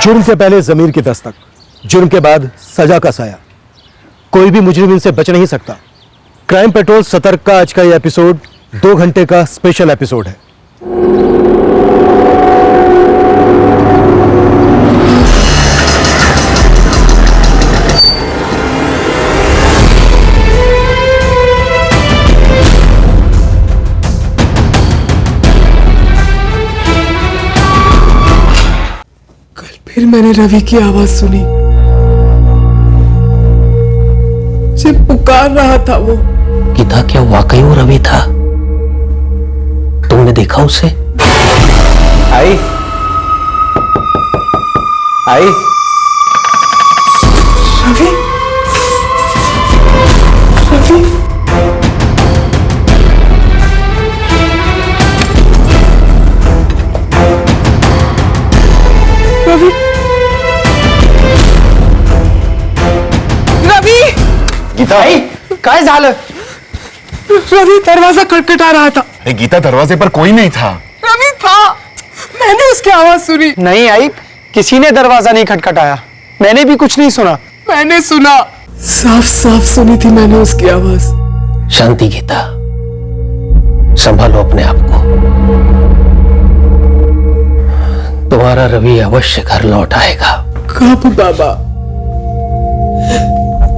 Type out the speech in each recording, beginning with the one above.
जुर्म से पहले जमीर की दस्तक, जुर्म के बाद सजा का साया। कोई भी मुजरिम इनसे बच नहीं सकता। क्राइम पेट्रोल सतर्क का आज का यह एपिसोड 2 घंटे का स्पेशल एपिसोड है। फिर मैंने रवि की आवाज सुनी। जब पुकार रहा था वो। गीता, क्या वाकई वो रवि था? तुमने देखा उसे? आई आई रवि, रवि, रवि, रवि, गीता, आई काय झालं? रवि दरवाजा खटखटा रहा था। गीता, दरवाजे पर कोई नहीं था। रवि था, मैंने उसकी आवाज सुनी। नहीं आई, किसी ने दरवाजा नहीं खटखटाया। मैंने भी कुछ नहीं सुना। मैंने सुना, साफ साफ सुनी थी मैंने उसकी आवाज। शांति गीता, संभालो अपने आप को। तुम्हारा रवि अवश्य घर लौट आएगा। कब बाबा?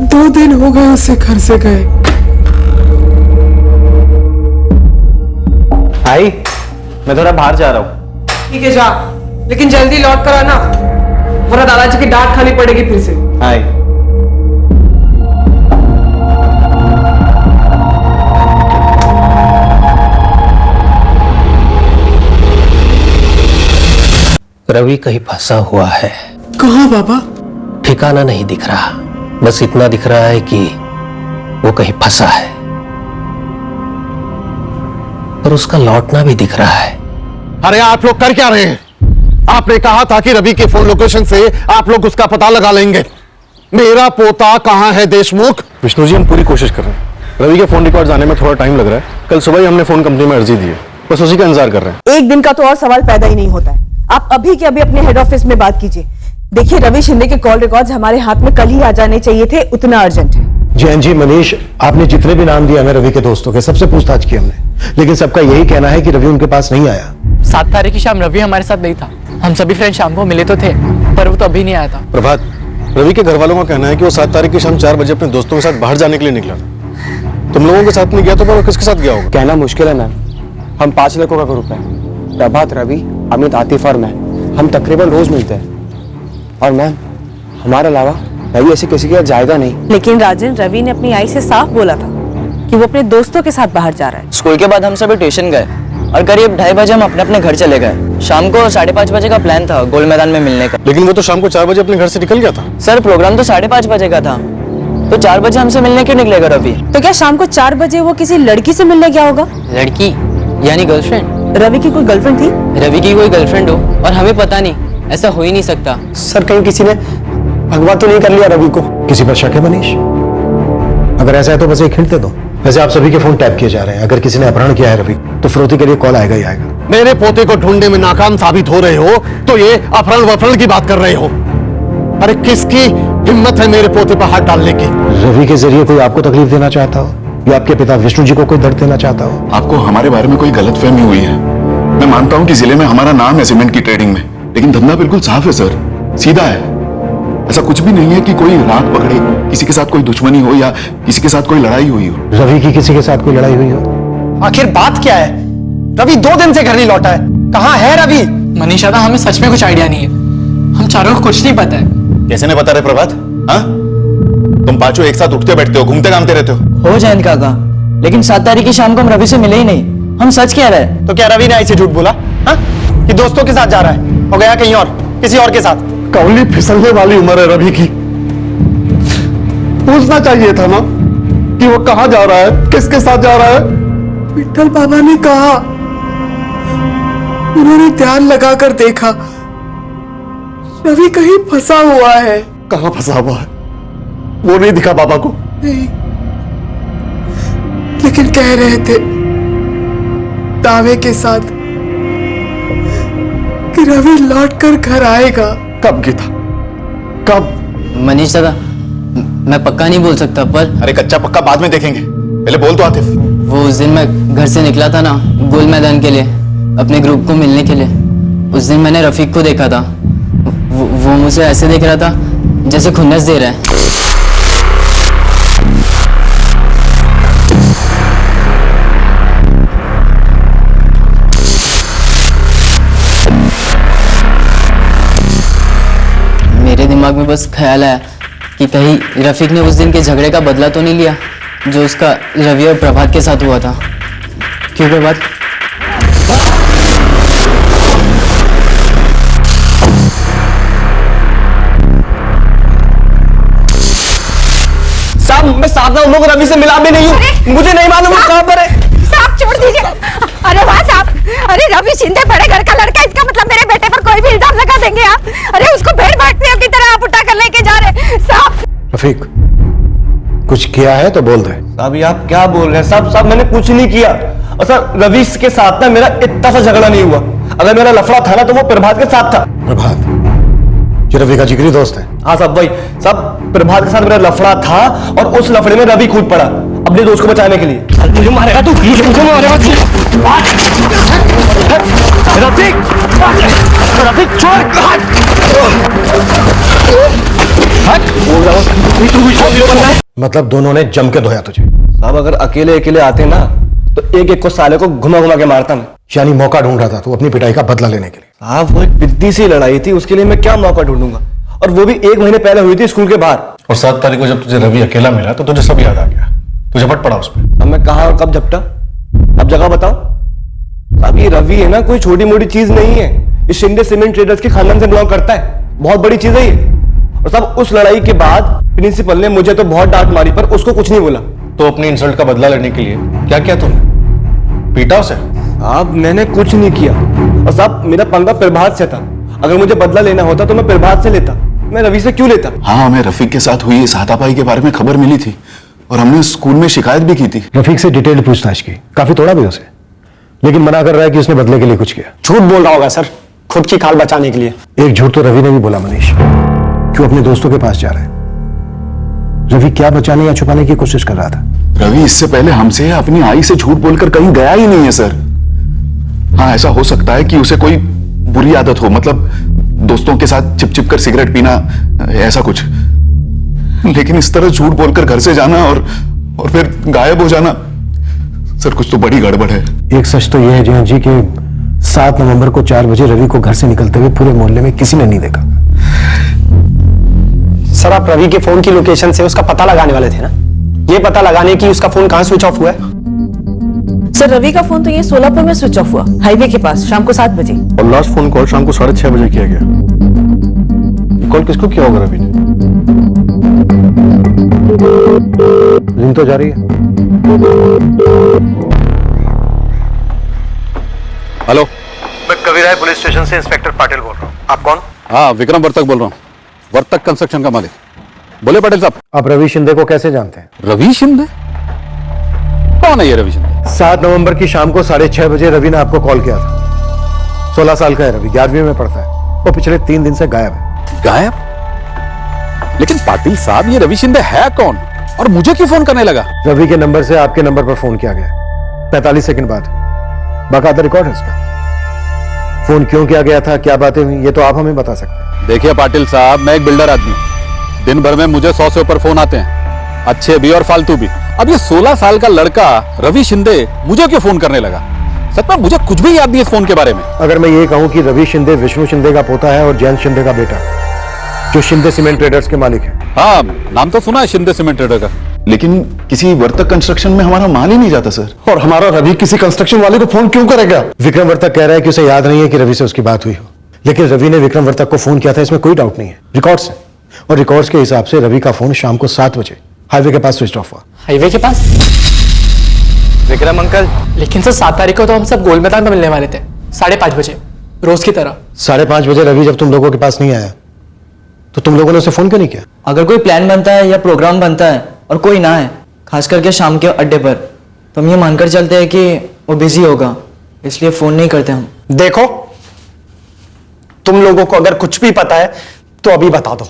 2 दिन हो गए उसे घर से गए। आई, मैं थोड़ा बाहर जा रहा हूँ। ठीक है जा, लेकिन जल्दी लौट कर आना, वरना दादाजी की डांट खानी पड़ेगी फिर से। आई रवि कहीं फंसा हुआ है। कहाँ बाबा? ठिकाना नहीं दिख रहा, बस इतना दिख रहा है कि वो कहीं फंसा है, और उसका लौटना भी दिख रहा है। अरे आप लोग कर क्या रहे हैं? आपने कहा था कि रवि के फोन लोकेशन से आप लोग उसका पता लगा लेंगे। मेरा पोता कहां है देशमुख? विष्णु जी, हम पूरी कोशिश कर रहे हैं। रवि के फोन रिकॉर्ड आने में थोड़ा टाइम लग रहा है। कल सुबह ही हमने फोन कंपनी में अर्जी दी है, बस उसी का इंतजार कर रहे हैं। एक दिन का तो और सवाल पैदा ही नहीं होता है। आप अभी के अभी अपने हेड ऑफिस में बात कीजिए। देखिए, रवि शिंदे के कॉल रिकॉर्ड्स हमारे हाथ में कल ही आ जाने चाहिए थे, उतना अर्जेंट है। जैन जी, मनीष, आपने जितने भी नाम दिए हमें रवि के दोस्तों के, सबसे पूछताछ की हमने, लेकिन सबका यही कहना है कि रवि उनके पास नहीं आया। 7 तारीख की शाम रवि हमारे साथ नहीं था। हम सभी फ्रेंड शाम को मिले तो थे, पर वो तो अभी नहीं आया था। प्रभात, रवि के घर वालों का कहना है कि वो 7 तारीख की शाम 4 बजे अपने दोस्तों के साथ बाहर जाने के लिए निकला था। तुम लोगों के साथ नहीं गया तो, पर वो किसके साथ गया होगा? कहना मुश्किल है मैम। हम 5 लड़कों का ग्रुप है, प्रभात, रवि, अमित, आतिफ और मैं। हम तकरीबन रोज मिलते हैं, और मैम हमारे अलावा रवि ऐसे किसी के साथ जाएगा नहीं। लेकिन राजन, रवि ने अपनी आई से साफ बोला था कि वो अपने दोस्तों के साथ बाहर जा रहा है। स्कूल के बाद हम सभी ट्यूशन गए और करीब 2:30 बजे हम अपने अपने घर चले गए। शाम को 5:30 बजे का प्लान था गोल मैदान में मिलने का। लेकिन वो तो शाम को 4 बजे अपने घर से निकल गया था। सर, प्रोग्राम तो 5:30 बजे का था, तो 4 बजे हमसे मिलने क्यों निकलेगा रवि? तो क्या शाम को 4 बजे वो किसी लड़की से मिलने गया होगा? लड़की यानी गर्लफ्रेंड? रवि की कोई गर्लफ्रेंड थी? रवि की कोई गर्लफ्रेंड हो और हमें पता नहीं, ऐसा हो ही नहीं सकता। सर, कहीं किसी ने भगवा तो नहीं कर लिया रवि को? किसी पर शक है मनीष? अगर ऐसा है तो बस एक हिंट दे दो। वैसे आप सभी के फोन टैप किए जा रहे हैं। अगर किसी ने अपहरण किया है रवि, तो फिरौती के लिए कॉल आएगा ही आएगा। मेरे पोते को ढूंढने में नाकाम साबित हो रहे हो तो ये अपहरण वफरण की बात कर रहे हो? अरे किसकी हिम्मत है मेरे पोते पर हाथ डालने की? रवि के जरिए कोई आपको तकलीफ देना चाहता हो, या आपके पिता विष्णु जी को कोई दर्द देना चाहता हो? आपको हमारे बारे में कोई गलतफहमी हुई है। मैं मानता हूं कि जिले में हमारा नाम है सीमेंट की ट्रेडिंग में, लेकिन धंधा बिल्कुल साफ है सर, सीधा है। ऐसा कुछ भी नहीं है कि कोई रात पकड़े, किसी के साथ कोई दुश्मनी हो या किसी के साथ कोई लड़ाई हुई हो। रवि की किसी के साथ कोई लड़ाई हुई हो? आखिर बात क्या है? रवि 2 दिन से घर नहीं लौटा है। कहाँ है रवि? मनीषा था, हमें सच में कुछ आइडिया नहीं है। हम चारों को कुछ नहीं पता है। कैसे नहीं बता रहे प्रभात? हाँ, तुम पांचों एक साथ उठते बैठते हो, घूमते घामते रहते हो। जयंत काका, लेकिन 7 तारीख की शाम को हम रवि से मिले ही नहीं। हम सच कह रहे हैं। तो क्या रवि ने ऐसे झूठ बोला हाँ? कि दोस्तों के साथ जा रहा है, हो गया कहीं और, किसी और के साथ? कौली फिसलने वाली उम्र है रवि की। पूछना चाहिए था ना कि वो कहां जा रहा है, किसके साथ जा रहा है। विठल बाबा ने कहा, उन्होंने ध्यान लगाकर देखा, रवि कहीं फंसा हुआ है। कहां फंसा हुआ है? वो नहीं दिखा बाबा को? नहीं, लेकिन कह रहे थे दावे के साथ कि रवि लौट कर घर आएगा। कब गीता, कब? मनीष दादा, मैं पक्का नहीं बोल सकता, पर अरे कच्चा पक्का बाद में देखेंगे, पहले बोल तो आतिफ। वो उस दिन मैं घर से निकला था ना गोल मैदान के लिए, अपने ग्रुप को मिलने के लिए। उस दिन मैंने रफीक को देखा था। वो मुझे ऐसे देख रहा था जैसे खुन्नस दे रहा है। मेरे दिमाग में बस ख्याल आया कि कहीं रफीक ने उस दिन के झगड़े का बदला तो नहीं लिया जो उसका रवि और प्रभात के साथ हुआ था। क्यों प्रभात? साहब मैं साथ उन लोग रवि से मिला भी नहीं हूँ, मुझे नहीं मालूम वो कहाँ पर है। साहब छोड़ दीजिए। अरे वाह साहब, अरे रवि शिंदे बड़े घर का लड़का, इसका मतलब मेरे बेटे पर कोई भी इल्जाम लगा देंगे आप? अरे उसको भेड़ बांटने की तरह आप उठा कर लेके जा रहे साहब। रफीक, कुछ किया है तो बोल दे। साहब ये आप क्या बोल रहे हैं? साहब मैंने कुछ नहीं किया। और सर रवि के साथ ना मेरा इतना सा झगड़ा नहीं हुआ। अगर मेरा लफड़ा था ना तो वो प्रभात के साथ था। प्रभात जो रवि का जिगरी दोस्त है? हाँ साहब वही साहब, प्रभात के साथ मेरा लफड़ा था और उस लफड़े में रवि कूद पड़ा अपने दोस्त को बचाने के लिए। मुझे मारेगा तू, मुझे मारेगा तू। रफीक, रफीक छोड़। मतलब दोनों ने जम के धोया तुझे? साहब अगर अकेले अकेले आते ना तो एक एक को साले को घुमा घुमा के मारता मैं। यानी मौका ढूंढ रहा था तू अपनी पिटाई का बदला लेने के लिए? साहब वो एक बिद्दी सी लड़ाई थी, उसके लिए मैं क्या मौका ढूंढूंगा, और वो भी 1 महीने पहले हुई थी स्कूल के बाहर। और 7 तारीख को जब तुझे रवि अकेला मिला तो तुझे सब याद आ गया, तू झपट पड़ा उसमें। अब मैं कहाँ और कब झपटा? अब जगह बताओ। साहब ये रवि है ना कोई छोटी मोटी चीज नहीं है, ये शिंदे सीमेंट ट्रेडर्स के खानदान से बिलोंग करता है, बहुत बड़ी चीज है ये। और साहब उस लड़ाई के बाद प्रिंसिपल ने मुझे तो बहुत डांट मारी पर उसको कुछ नहीं बोला। तो अपनी इंसल्ट का बदला लेने के लिए क्या किया तुमने? पीटा उसे? साहब मैंने कुछ नहीं किया, और साहब मेरा पंगा प्रभात से था। अगर मुझे बदला लेना होता तो मैं प्रभात से लेता, मैं रवि से क्यों लेता? हाँ, हमें रफीक के साथ हुई इस हाथापाई के बारे में खबर मिली थी और हमने स्कूल में शिकायत भी की थी। रफीक से डिटेल्ड पूछताछ की, काफी तोड़ा भी उसे, लेकिन मना कर रहा है कि उसने बदले के लिए कुछ किया। झूठ बोल रहा होगा सर, खुद की खाल बचाने के लिए। एक झूठ तो रवि ने भी बोला। मनीष, क्यों अपने दोस्तों के पास जा रहा है? रवि क्या बचाने या छुपाने की कोशिश कर रहा था? रवि इससे पहले हमसे अपनी आई से झूठ बोलकर कहीं गया ही नहीं है सर। हाँ, ऐसा हो सकता है कि उसे कोई बुरी आदत हो, मतलब दोस्तों के साथ चिप चिप कर सिगरेट पीना, ऐसा कुछ। लेकिन इस तरह झूठ बोलकर घर से जाना और फिर गायब हो जाना, सर कुछ तो बड़ी गड़बड़ है। एक सच तो यह है जयंत जी कि 7 नवंबर को 4 बजे रवि को घर से निकलते हुए पूरे मोहल्ले में किसी ने नहीं देखा। सर आप रवि के फोन की लोकेशन से उसका पता लगाने वाले थे ना, ये पता लगाने की उसका फोन कहां स्विच ऑफ हुआ है? सर रवि का फोन तो ये सोलापुर में स्विच ऑफ हुआ, हाईवे के पास, शाम को 7 बजे। और लास्ट फोन कॉल शाम को 6:30 बजे किया गया। कॉल किसको किया होगा रवि ने? रिंग तो जा रही है। हेलो, मैं कविराय पुलिस स्टेशन से इंस्पेक्टर पाटिल बोल रहा हूँ। आप कौन? हाँ, विक्रम वर्तक बोल रहा हूँ, वर्तक कंस्ट्रक्शन का मालिक। बोले पाटिल साहब। आप रवि शिंदे को कैसे जानते हैं? रवि शिंदे? कौन है ये रवि शिंदे? 7 नवंबर की शाम को 6:30 बजे रवि ने आपको कॉल किया था। 16 साल का है रवि, 11वीं में पढ़ता है। वो पिछले 3 दिन से गायब है। गायब? लेकिन पाटिल साहब ये रवि शिंदे है कौन और मुझे क्यों फोन करने लगा? रवि के नंबर से आपके नंबर पर फोन किया गया 45 सेकंड बाद, बाकायदा रिकॉर्ड है इसका। फोन क्यों किया गया था, क्या बातें हुई, ये तो आप हमें बता सकते हैं। देखिए पाटिल साहब, मैं एक बिल्डर आदमी हूँ, दिन भर में मुझे 100 से ऊपर फोन आते हैं, अच्छे भी और फालतू भी। अब ये 16 साल का लड़का रवि शिंदे मुझे क्यों फोन करने लगा? सच में मुझे कुछ भी याद नहीं इस फोन के बारे में। अगर मैं ये कहूं कि रवि शिंदे विष्णु शिंदे का पोता है और जयंत शिंदे का बेटा, जो शिंदे सीमेंट ट्रेडर्स के मालिक हैं। हाँ, नाम तो सुना है शिंदे सीमेंट ट्रेडर का, लेकिन किसी वर्तक कंस्ट्रक्शन में हमारा माल ही नहीं जाता सर। और हमारा रवि किसी कंस्ट्रक्शन वाले को फोन क्यों करेगा? विक्रम वर्तक कह रहा है कि उसे याद नहीं है कि रवि से उसकी बात हुई हो, लेकिन रवि ने विक्रम वर्तक को फोन किया था, इसमें कोई डाउट नहीं है। रिकॉर्ड्स हैं, और रिकॉर्ड्स के हिसाब से रवि का फोन शाम को 7 बजे हाईवे के पास स्विच ऑफ हुआ। हाईवे के पास? विक्रम अंकल, लेकिन सर 7 तारीख को तो हम सब गोल मैदान में मिलने वाले थे 5:30 बजे, रोज की तरह। 5:30 बजे रवि जब तुम लोगों के पास नहीं आया तो तुम लोगों ने उसे फोन क्यों नहीं किया? अगर कोई प्लान बनता है या प्रोग्राम बनता है और कोई ना है, खास करके शाम के अड्डे पर, तो हम ये मानकर चलते हैं कि वो बिजी होगा, इसलिए फोन नहीं करते हम। देखो तुम लोगों को अगर कुछ भी पता है तो अभी बता दो,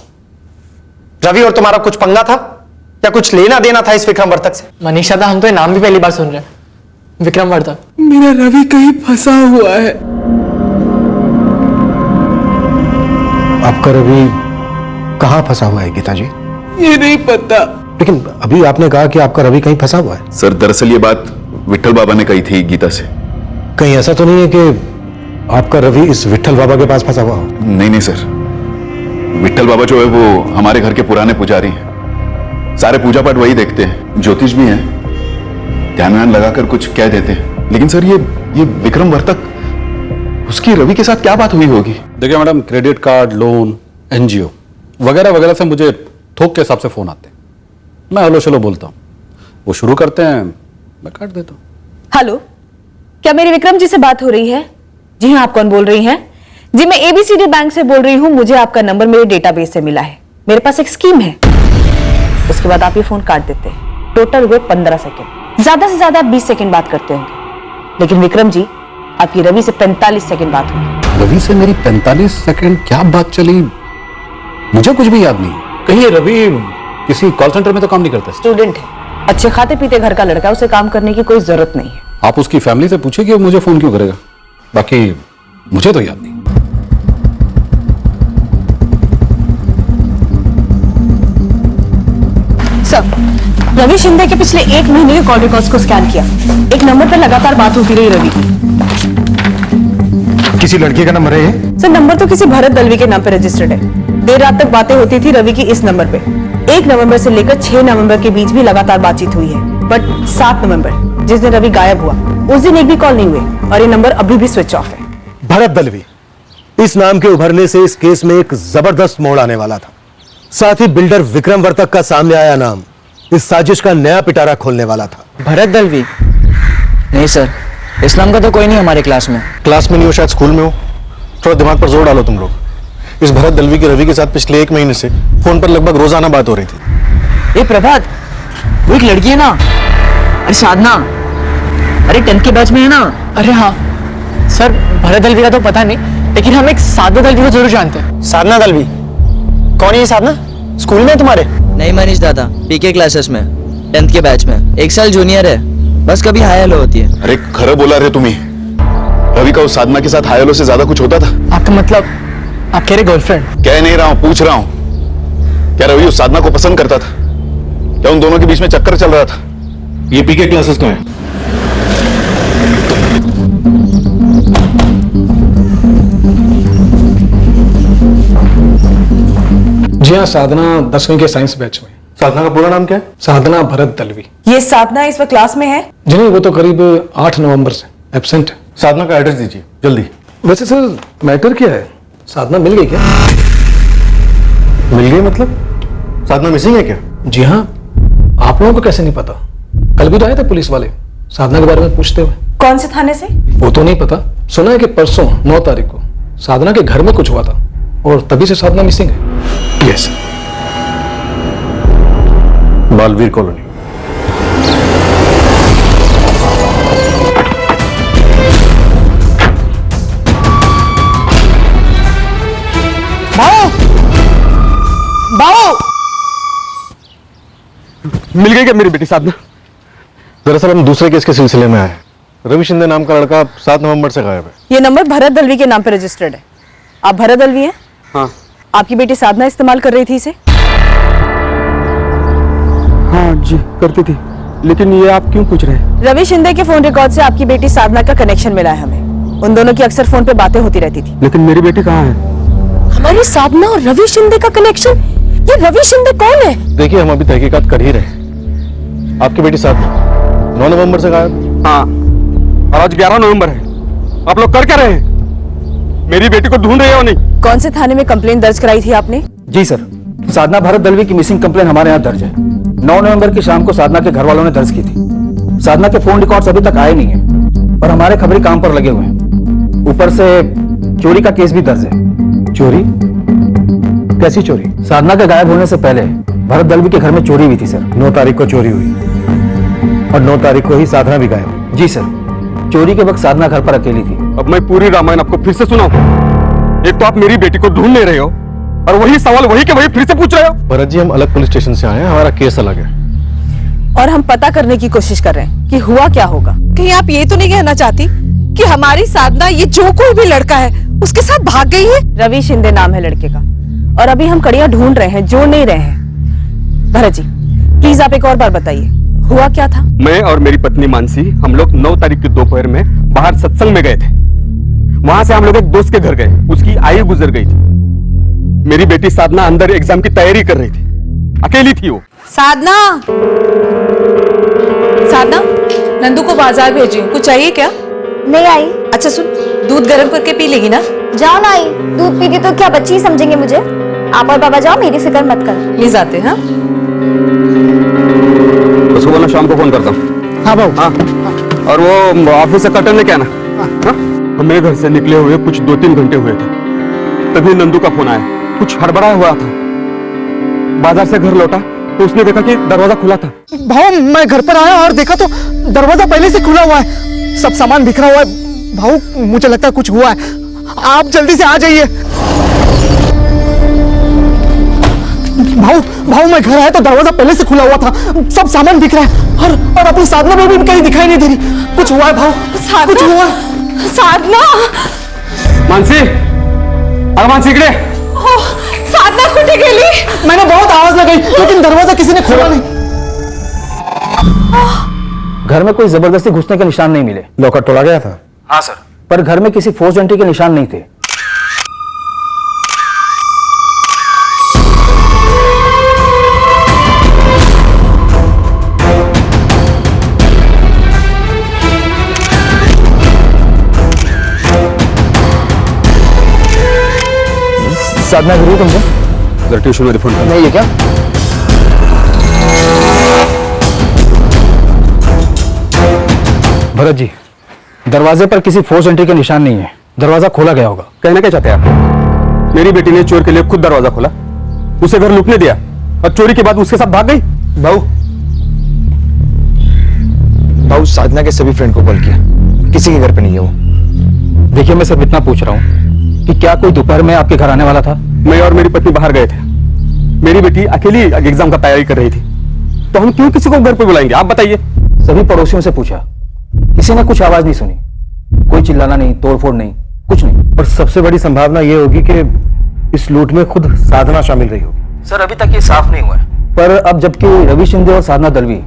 रवि और तुम्हारा कुछ पंगा था या कुछ लेना देना था इस विक्रम वर्तक से? मनीषा दा, हम तो ये नाम भी पहली बार सुन रहे हैं, विक्रम वर्तक। मेरा रवि कहीं फंसा हुआ है। आपका रवि कहां फंसा हुआ है गीता जी? ये नहीं पता। लेकिन अभी आपने कहा कि आपका रवि कहीं फंसा हुआ है। सर दरअसल ये बात विट्ठल बाबा ने कही थी गीता से। कहीं ऐसा तो नहीं है कि आपका रवि इस विट्ठल बाबा के पास फंसा हुआ हो? नहीं नहीं सर, विट्ठल बाबा जो है वो हमारे घर के पुराने पुजारी हैं। सारे पूजा पाठ वही देखते हैं, ज्योतिष भी हैं, ध्यान व्यान लगाकर कुछ कह देते हैं। लेकिन सर ये विक्रम वर्तक, उसकी रवि के साथ क्या बात हुई होगी? देखिए madam, credit card, loan, NGO वगैरह वगैरह से मुझे थोक के हिसाब से फोन आते हैं। मैं हेलो चलो बोलता हूँ, वो शुरू करते हैं, मैं काट देता हूँ। हेलो, क्या मेरी विक्रम जी से बात हो रही है? जी हाँ, आप कौन बोल रही हैं? जी मैं एबीसीडी बैंक से बोल रही हूँ। मुझे आपका नंबर मेरे डेटाबेस से मिला है। मेरे पास एक स्कीम है। उसके बाद आप ये फोन काट देते हैं। टोटल हुए 15 सेकंड। ज्यादा से ज्यादा 20 सेकंड बात करते होंगे। लेकिन विक्रम जी, आपकी रवि से 45 सेकंड बात हुई। रवि से मेरी 45 सेकंड क्या बात चली, मुझे कुछ भी याद नहीं। कहीं रवि किसी कॉल सेंटर में तो काम नहीं करता? स्टूडेंट है, अच्छे खाते पीते घर का लड़का, उसे काम करने की कोई जरूरत नहीं है। आप उसकी फैमिली से पूछिए कि वो मुझे फोन क्यों करेगा, बाकी मुझे तो याद नहीं। सर, रवि शिंदे के पिछले 1 महीने के कॉल रिकॉर्ड्स को स्कैन किया। एक नंबर पर लगातार बात होती रही रवि की। किसी लड़की का नंबर है ये? सर, नंबर तो किसी भरत दलवी के नाम पे रजिस्टर्ड है। देर रात तक बातें होती थी रवि की इस नंबर पे। 1 नवंबर से लेकर 6 नवंबर के बीच भी लगातार बातचीत हुई है। बट 7 नवंबर, जिस दिन रवि गायब हुआ, उस दिन एक भी कॉल नहीं हुए और ये नंबर अभी भी स्विच ऑफ है। भरत दलवी, इस नाम के उभरने से इस केस में एक जबरदस्त मोड़ आने वाला था। साथ ही बिल्डर विक्रम वर्तक का सामने आया नाम इस साजिश का नया पिटारा खोलने वाला था। भरत दलवी? नहीं सर, इस नाम का तो कोई नहीं हमारे क्लास में। क्लास में नहीं हो, शायद स्कूल में हो। थोड़ा दिमाग पर जोर डालो तुम लोग। इस भरत दलवी की रवि के साथ पिछले 1 महीने से फोन पर लगभग रोजाना बात हो रही थी। ये प्रभात, वो एक लड़की है ना, अरे साधना, अरे 10th के बैच में है ना। अरे हाँ सर, भरत दलवी का तो पता नहीं, लेकिन हम एक साधना दलवी को जरूर जानते हैं। साधना दलवी? कौन है ये साधना? स्कूल में तुम्हारे? नहीं मनीष दादा, पीके क्लासेस में, 10th के बैच में, 1 साल जूनियर है। बस कभी हाय हेलो होती है। अरे खरा बोला रे तुम्ही, रवि का उस साधना के साथ हाय हेलो से ज्यादा कुछ होता था? आपका मतलब आप कह रहे गर्लफ्रेंड? कह नहीं रहा हूं, पूछ रहा हूं। क्या रवि उस साधना को पसंद करता था? क्या उन दोनों के बीच में चक्कर चल रहा था? ये पीके क्लासेस का है। जी हाँ, साधना 10वीं के साइंस बैच में। साधना का पूरा नाम क्या है? साधना भरत दलवी। ये साधना इस वक्त क्लास में है? जी नहीं, वो तो करीब 8 नवंबर से एब्सेंट है। साधना का एड्रेस दीजिए जल्दी। वैसे सर, मैटर क्या है? साधना मिल गई क्या? मिल गई मतलब? साधना मिसिंग है क्या? जी हाँ, आप लोगों को कैसे नहीं पता? कल भी तो आए थे पुलिस वाले साधना के बारे में पूछते हुए। कौन से थाने से? वो तो नहीं पता, सुना है कि परसों 9 तारीख को साधना के घर में कुछ हुआ था और तभी से साधना मिसिंग है। Yes, Baalveer colony. बाओ! मिल गई क्या मेरी बेटी साधना? दरअसल हम दूसरे केस के सिलसिले में आए। रवि शिंदे नाम का लड़का 7 नवंबर से गायब है। ये नंबर भरत दलवी के नाम पे रजिस्टर्ड है। आप भरत दलवी हैं? हाँ। आपकी बेटी साधना इस्तेमाल कर रही थी इसे? हाँ जी, करती थी। लेकिन ये आप क्यों पूछ रहे हैं? रवि शिंदे के फोन रिकॉर्ड से आपकी बेटी साधना का कनेक्शन मिला है हमें। उन दोनों की अक्सर फोन पे बातें होती रहती थी। लेकिन मेरी बेटी कहाँ है? हमारी साधना और रवि शिंदे का कनेक्शन? ये रवि शिंदे कौन है? देखिए, हम अभी तहकीकात कर ही रहे हैं। आपकी बेटी साधना 9 नवंबर से गायब। हाँ, और आज 11 नवंबर है। आप लोग कर क्या रहे हैं? मेरी बेटी को ढूंढ रहे हो नहीं? कौन से थाने में कंप्लेंट दर्ज कराई थी आपने? जी सर, साधना भरत दलवी की मिसिंग कंप्लेन हमारे यहाँ दर्ज है। 9 नवंबर की शाम को साधना के घर वालों ने दर्ज की थी। साधना के फोन रिकॉर्ड्स अभी तक आए नहीं है और हमारे खबरी काम पर लगे हुए हैं। ऊपर से चोरी का केस भी दर्ज है। चोरी? कैसी चोरी? साधना के गायब होने से पहले भरत दलवी के घर में चोरी हुई थी सर। 9 तारीख को चोरी हुई और 9 तारीख को ही साधना भी गायब। जी सर, चोरी के वक्त साधना घर पर अकेली थी। अब मैं पूरी रामायण आपको फिर से सुनाऊं? एक तो आप मेरी बेटी को ढूंढ नहीं रहे हो, और वही सवाल वही के वही फिर से पूछ रहे हो। भरत जी, हम अलग पुलिस स्टेशन से आए हैं, हमारा केस अलग है। और हम पता करने की कोशिश कर रहे हैं कि हुआ क्या होगा। कहीं आप ये तो नहीं कहना चाहती कि हमारी साधना ये जो कोई भी लड़का है उसके साथ भाग गई है? रवि शिंदे नाम है लड़के का, और अभी हम कड़ियां ढूंढ रहे हैं, जोड़ नहीं रहे हैं। भरत जी प्लीज आप एक और बार बताइए, हुआ क्या था? मैं और मेरी पत्नी मानसी, हम लोग 9 तारीख की दोपहर में बाहर सत्संग में गए थे। वहां से हम लोग एक दोस्त के घर गए, उसकी आयु गुजर गई थी। मेरी बेटी साधना अंदर एग्जाम की तैयारी कर रही थी, अकेली थी वो। साधना, साधना, नंदू को बाजार भेजी, कुछ चाहिए क्या? नहीं आई। अच्छा सुन, दूध गर्म करके पी लेगी ना? जाओ ना आई, दूध पीती तो क्या बच्ची ही समझेंगे मुझे। आप और बाबा जाओ, मेरी फिक्र मत कर। प्लीज आते हैं। उसको बोलना शाम को फोन करता हूँ। हाँ बाबू। हाँ, और वो ऑफिस से कटन लेके आना। हाँ? हमें घर से निकले हुए कुछ 2-3 घंटे हुए थे, तभी नंदू का फोन आया। कुछ हड़बड़ाया हुआ था। बाजार से घर लौटा तो उसने देखा कि दरवाजा खुला था। भाऊ मैं घर पर आया और देखा तो दरवाजा पहले से खुला हुआ है, सब सामान बिखरा हुआ है। भाऊ मुझे लगता है कुछ हुआ है, आप जल्दी से आ जाइए। भाऊ मैं घर आया तो दरवाजा पहले से खुला हुआ था, सब सामान बिखरा है, और अपनी साधना में भी कहीं दिखाई नहीं दे रही। कुछ हुआ है भाऊ, कुछ हुआ है। साधना, मानसी, अरे मानसी इकडे। साधना कुठे गेली? मैंने बहुत आवाज लगाई लेकिन दरवाजा किसी ने खोला नहीं। घर में कोई जबरदस्ती घुसने के निशान नहीं मिले। लॉकर तोड़ा गया था? हाँ सर, पर घर में किसी फोर्स एंट्री के निशान नहीं थे। साधना जरूर तुमसे जरा ट्यूशन मध्ये फोन कर। नहीं है क्या? भरत जी, दरवाजे पर किसी फोर्स एंट्री के निशान नहीं है, दरवाजा खोला गया होगा। कहना क्या चाहते हैं आप? मेरी बेटी ने चोर के लिए खुद दरवाजा खोला, उसे घर लुटने दिया और चोरी के बाद उसके साथ भाग गई। भाऊ साधना के सभी फ्रेंड को कॉल किया, किसी के घर पे नहीं है वो। देखिए मैं सिर्फ इतना पूछ रहा हूँ कि क्या कोई दोपहर में आपके घर आने वाला था? मैं और मेरी पत्नी बाहर गए थे, मेरी बेटी अकेली एग्जाम का तैयारी कर रही थी, तो हम क्यों किसी को घर पे बुलाएंगे? आप बताइए। सभी पड़ोसियों से पूछा, किसी ने कुछ आवाज नहीं सुनी, कोई चिल्लाना नहीं, तोड़फोड़ नहीं, कुछ नहीं। और सबसे बड़ी संभावना यह होगी कि इस लूट में खुद साधना शामिल रही होगी। सर अभी तक ये साफ नहीं हुआ है, पर अब जबकि रवि शिंदे और साधना दलवी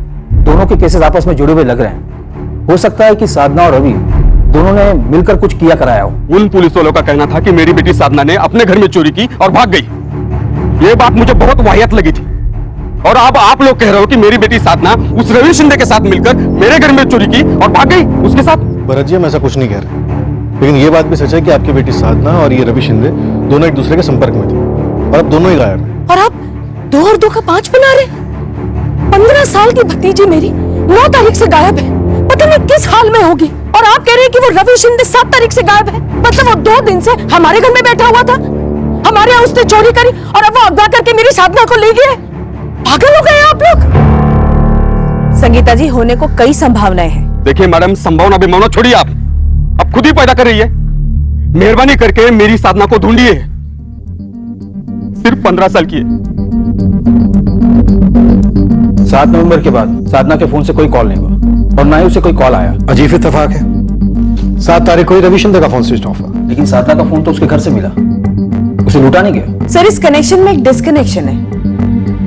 दोनों के केसेस आपस में जुड़े हुए लग रहे हैं, हो सकता है कि साधना और रवि दोनों ने मिलकर कुछ किया कराया हो। उन पुलिस वालों का कहना था कि मेरी बेटी साधना ने अपने घर में चोरी की और भाग गई। ये बात मुझे बहुत वाहियात लगी थी, और अब आप लोग कह रहे हो कि मेरी बेटी साधना उस रवि शिंदे के साथ मिलकर मेरे घर में चोरी की और भाग गई उसके साथ। भरत जी, हम ऐसा कुछ नहीं कह रहे, लेकिन ये बात भी सच है कि आपकी बेटी साधना और ये रवि शिंदे दोनों एक दूसरे के संपर्क में थे, और अब दोनों ही गायब हैं। और आप 2 और 2 का 5 बना रहे? 15 साल की भतीजी मेरी 9 तारीख से गायब है, पता नहीं किस हाल में होगी। और आप कह रहे हैं कि वो रवि शिंदे 7 तारीख से गायब है, मतलब वो 2 दिन से हमारे घर में बैठा हुआ था, हमारे यहाँ उसने चोरी करी और अब वो अगवा करके मेरी साधना को ले गए। पागल हो गए आप लोग। संगीता जी, होने को कई संभावनाएं हैं। देखिए मैडम, संभावना विभावना छोड़िए, आप अब खुद ही पैदा कर रही है। मेहरबानी करके मेरी साधना को ढूंढिए, सिर्फ 15 साल की है। 7 नवंबर के बाद साधना के फोन से कोई कॉल नहीं हुआ और ना ही उसे कोई कॉल आया। अजीब इत्तेफाक है, 7 तारीख को ही रवि शिंदे का फोन स्विच ऑफ हुआ, लेकिन साधना का फोन तो उसके घर से मिला, उसे लूटा नहीं गया। सर इस कनेक्शन में एक डिस्कनेक्शन है।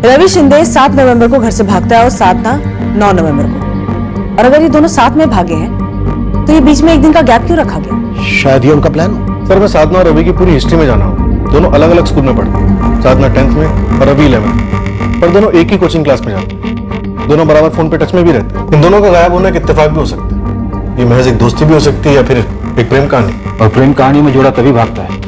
रवि शिंदे 7 नवंबर को घर से भागता है और साधना 9 नवंबर को, और अगर ये दोनों साथ में भागे हैं तो ये बीच में एक दिन का गैप क्यों रखा गया? शायद ये उनका प्लान हो। सर मैं साधना और रवि की पूरी हिस्ट्री में जाना हूँ, दोनों अलग अलग स्कूल में पढ़ते हैं, साधना 10th में और रवि 11th, पर दोनों एक ही कोचिंग क्लास में जाते हैं, दोनों बराबर फोन पे टच में भी रहते हैं। इन दोनों का गायब होने का इत्तेफाक भी हो सकता है, ये महज एक दोस्ती भी हो सकती है या फिर एक प्रेम कहानी। और प्रेम कहानी में जोड़ा तभी भागता है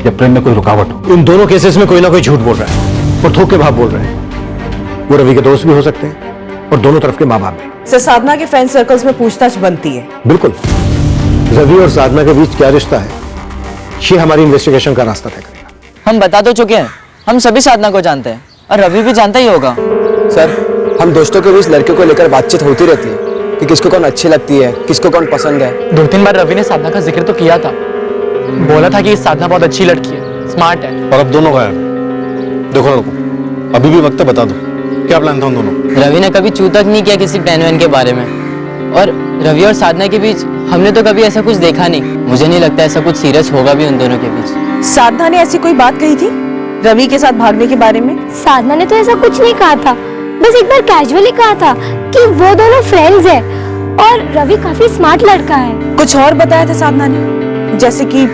जब प्रेम में कोई रुकावट हो। इन दोनों केसेस में कोई ना कोई झूठ बोल रहा है और थोक के भाव बोल रहे हैं। वो रवि के दोस्त भी हो सकते हैं और दोनों तरफ के माँ बाप भी। सर साधना के फ्रेंड सर्कल्स में पूछताछ बनती है। बिल्कुल, रवि और साधना के बीच क्या रिश्ता है, ये हमारी इन्वेस्टिगेशन का रास्ता तय करेगा। हम बता तो चुके हैं, हम सभी साधना को जानते हैं और रवि भी जानता ही होगा। सर हम दोस्तों के बीच लड़कियों को लेकर बातचीत होती रहती है कि किसको कौन अच्छी लगती है, किसको कौन पसंद है। 2-3 बार रवि ने साधना का जिक्र तो किया था, बोला था कि साधना बहुत अच्छी लड़की है, स्मार्ट है। और अब दोनों गायब हैं। देखो लड़को, अभी भी वक्त है, बता दो क्या प्लान था उन दोनों? रवि ने कभी चू तक नहीं किया किसी प्लान वैन के बारे में, और रवि और साधना के बीच हमने तो कभी ऐसा कुछ देखा नहीं। मुझे नहीं लगता ऐसा कुछ सीरियस होगा भी उन दोनों के बीच। साधना ने ऐसी कोई बात कही थी रवि के साथ भागने के बारे में? साधना ने तो ऐसा कुछ नहीं कहा था, बस एक बार कैजुअली कहा था कि वो दोनों फ्रेंड्स हैं और रवि काफी स्मार्ट लड़का है। कुछ और बताया था साधना ने, जैसे कि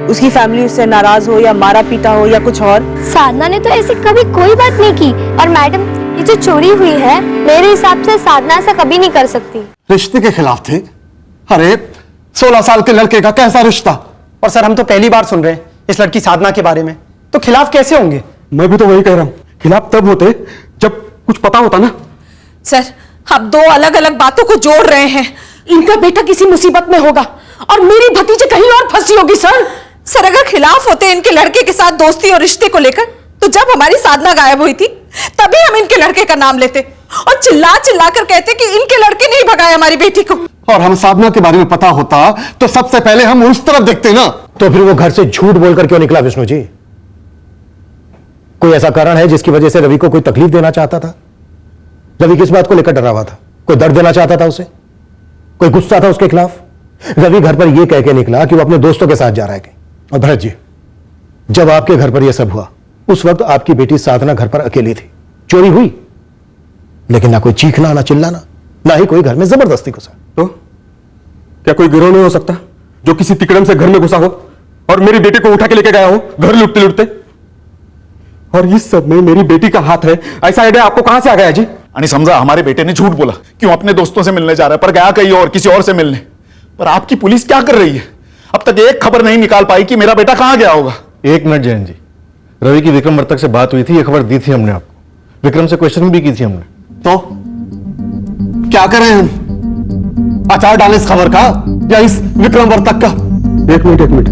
उसकी फैमिली उससे नाराज हो या मारा पीटा हो या कुछ और? साधना ने तो ऐसी कभी कोई बात नहीं की। और मैडम, ये जो चोरी हुई है, मेरे हिसाब से साधना ऐसा कभी नहीं कर सकती। रिश्ते के खिलाफ थे? अरे 16 साल के लड़के का कैसा रिश्ता? और सर, हम तो पहली बार सुन रहे हैं इस लड़की साधना के बारे में, तो खिलाफ कैसे होंगे? मैं भी तो वही कह रहा हूँ, खिलाफ तब होते जब कुछ पता होता ना। सर, आप दो अलग अलग बातों को जोड़ रहे हैं। इनका बेटा किसी मुसीबत में होगा और मेरी भतीजी कहीं और फंसी होगी। सर, अगर खिलाफ होते इनके लड़के के साथ दोस्ती और रिश्ते को लेकर, तो जब हमारी साधना गायब हुई थी तभी हम इनके लड़के का नाम लेते और चिल्ला चिल्ला कर कहते कि इनके लड़के नहीं भगाए हमारी बेटी को। और हम साधना के बारे में पता होता तो सबसे पहले हम उस तरफ देखते ना। तो फिर वो घर से झूठ बोलकर क्यों निकला विष्णु जी? कोई ऐसा कारण है जिसकी वजह से रवि को कोई तकलीफ देना चाहता था? रवि किस बात को लेकर डरा हुआ था? कोई दर्द देना चाहता था उसे? कोई गुस्सा था उसके खिलाफ? रवि घर पर यह कह के निकला कि वो अपने दोस्तों के साथ जा रहा है। और भरत जी, जब आपके घर पर यह सब हुआ उस वक्त आपकी बेटी साधना घर पर अकेली थी। चोरी हुई, लेकिन ना कोई चीखना, ना चिल्लाना, ना ही कोई घर में जबरदस्ती घुसा। तो क्या कोई गिरोह नहीं हो सकता जो किसी तिकड़म से घर में घुसा हो और मेरी बेटी को उठा के लेके गया हो घर लुटते लुटते? और इस सब में मेरी बेटी का हाथ है, ऐसा आइडिया आपको कहां से आ गया जी? आणि समझा हमारे बेटे ने झूठ बोला क्यों अपने दोस्तों से मिलने जा रहा है, पर गया कहीं और, किसी और से मिलने। पर आपकी पुलिस क्या कर रही है? अब तक एक खबर नहीं निकाल पाई कि मेरा बेटा कहां गया होगा। 1 मिनट जैन जी, रवि की विक्रम वर्तक से बात हुई थी, ये खबर दी थी हमने आपको, विक्रम से क्वेश्चन भी की थी हमने। तो क्या करें हम? अचार डालें इस खबर का या इस विक्रम वर्तक का? एक मिनट,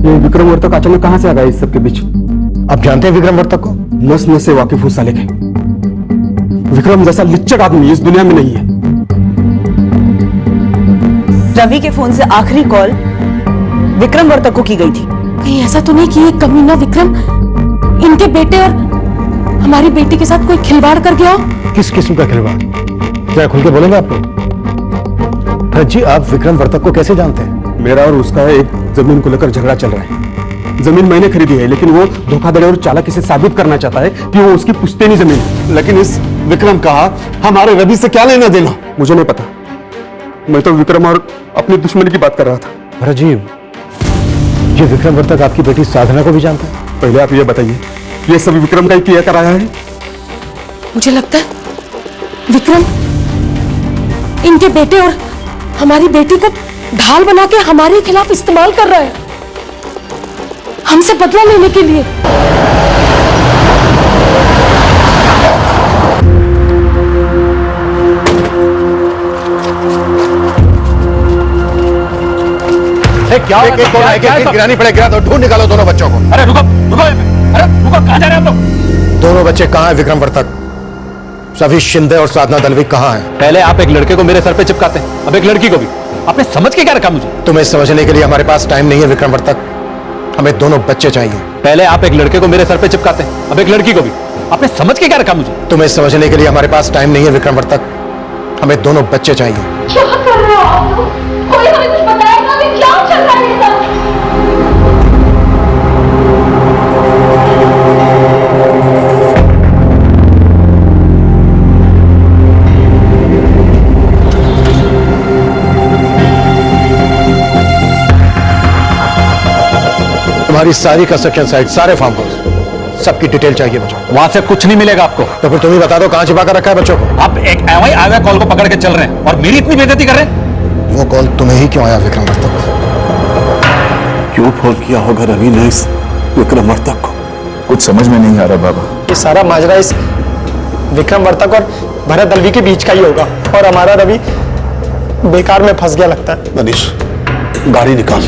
ये विक्रम वर्तक अचानक कहां से आ गया इस सबके बीच? आप जानते हैं विक्रम वर्तक को? नस नस से वाकिफ हो साले के। विक्रम जैसा लिच्चक आदमी इस दुनिया में नहीं है। रवि के फोन से आखिरी कॉल विक्रम वर्तक को की गई थी। कहीं ऐसा तो नहीं कि ये कमीना विक्रम इनके बेटे और हमारी बेटी के साथ कोई खिलवाड़ कर गया हो? किस किस्म का खिलवाड़? जरा खुल के बोलेंगे आप लोग? भरत जी, आप विक्रम वर्तक को कैसे जानते हैं? मेरा और उसका एक जमीन को लेकर झगड़ा चल रहा है। जमीन मैंने खरीदी है, लेकिन वो धोखाधड़ी और चालाकी से साबित करना चाहता है कि वो उसकी पुश्तैनी जमीन है। लेकिन इस विक्रम का हमारे रवि से क्या लेना देना? मुझे नहीं पता, मैं तो विक्रम और अपनी दुश्मनी की बात कर रहा था। भरत जी, ये विक्रम वर्तक आपकी बेटी साधना को भी जानता है? पहले आप ये बताइए, ये सब विक्रम का ही किया कराया है? मुझे लगता है विक्रम इनके बेटे और हमारी बेटी को ढाल बना के हमारे खिलाफ इस्तेमाल कर रहा है, हमसे बदला लेने के लिए। क्या गिरानी पड़े, गिरा दो, ढूंढ निकालो दोनों बच्चों को। अरे रुको, कहां जा रहे हैं आप लोग? दोनों बच्चे कहां हैं विक्रम वर्तक? रवि शिंदे और साधना दलवी कहां हैं? पहले आप एक लड़के को मेरे सर पे चिपकाते हैं, अब एक लड़की को भी। आपने समझ के क्या रखा मुझे? तुम्हें समझने के लिए हमारे पास टाइम नहीं है विक्रम वर्तक, हमें दोनों बच्चे चाहिए। पहले आप एक लड़के को मेरे सर पे चिपकाते हैं, अब एक लड़की को भी। आपने समझ के क्या रखा मुझे? तुम्हें समझने के लिए हमारे पास टाइम नहीं है विक्रम वर्तक, हमें दोनों बच्चे चाहिए। क्या कर रहे हो आप लोग? कोई हमें कुछ बताएगा अभी क्या चल रहा है ये सब? तुम्हारी सारी कंस्ट्रक्शन साइट, सारे फार्म हाउस, सबकी डिटेल चाहिए मुझे। वहां से कुछ नहीं मिलेगा आपको। तो फिर तुम ही बता दो कहां छिपा कर रखा है बच्चों को? आप एक आया कॉल को पकड़ के चल रहे हैं और मेरी इतनी बेइज्जती कर रहे हैं। वो कॉल तुम्हें ही क्यों आया विक्रम वर्तक? क्यों फोन किया होगा रवि ने इस विक्रम वर्तक को? कुछ समझ में नहीं आ रहा बाबा। ये सारा माजरा इस विक्रम वर्तक और भरत दलवी के बीच का ही होगा और हमारा रवि बेकार में फंस गया लगता है। मनीष, गाड़ी निकाल,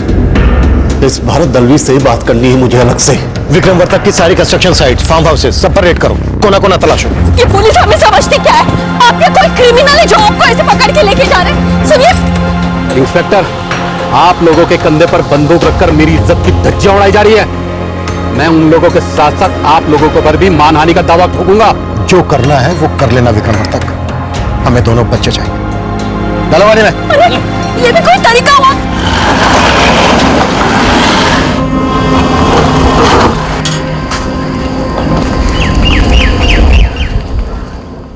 इस भरत दलवी से ही बात करनी है मुझे अलग से। विक्रम वर्तक की सारी कंस्ट्रक्शन साइट, फार्म हाउसेस, सब पर रेड करो, कोना कोना तलाशो। ये पुलिस हमें समझती क्या है? आपके कोई क्रिमिनल है जो आपको ऐसे पकड़ के लेके जा रहे हैं? सुनिए इंस्पेक्टर, आप लोगों के कंधे पर बंदूक रखकर मेरी इज्जत की धज्जियां उड़ाई जा रही है। मैं उन लोगों के साथ साथ आप लोगों को पर भी मानहानि का दावा ठोकूंगा। जो करना है वो कर लेना विक्रम वर्तक, हमें दोनों बच्चे चाहिए। चलो वाली में। अरे ये भी कोई तरीका हुआ?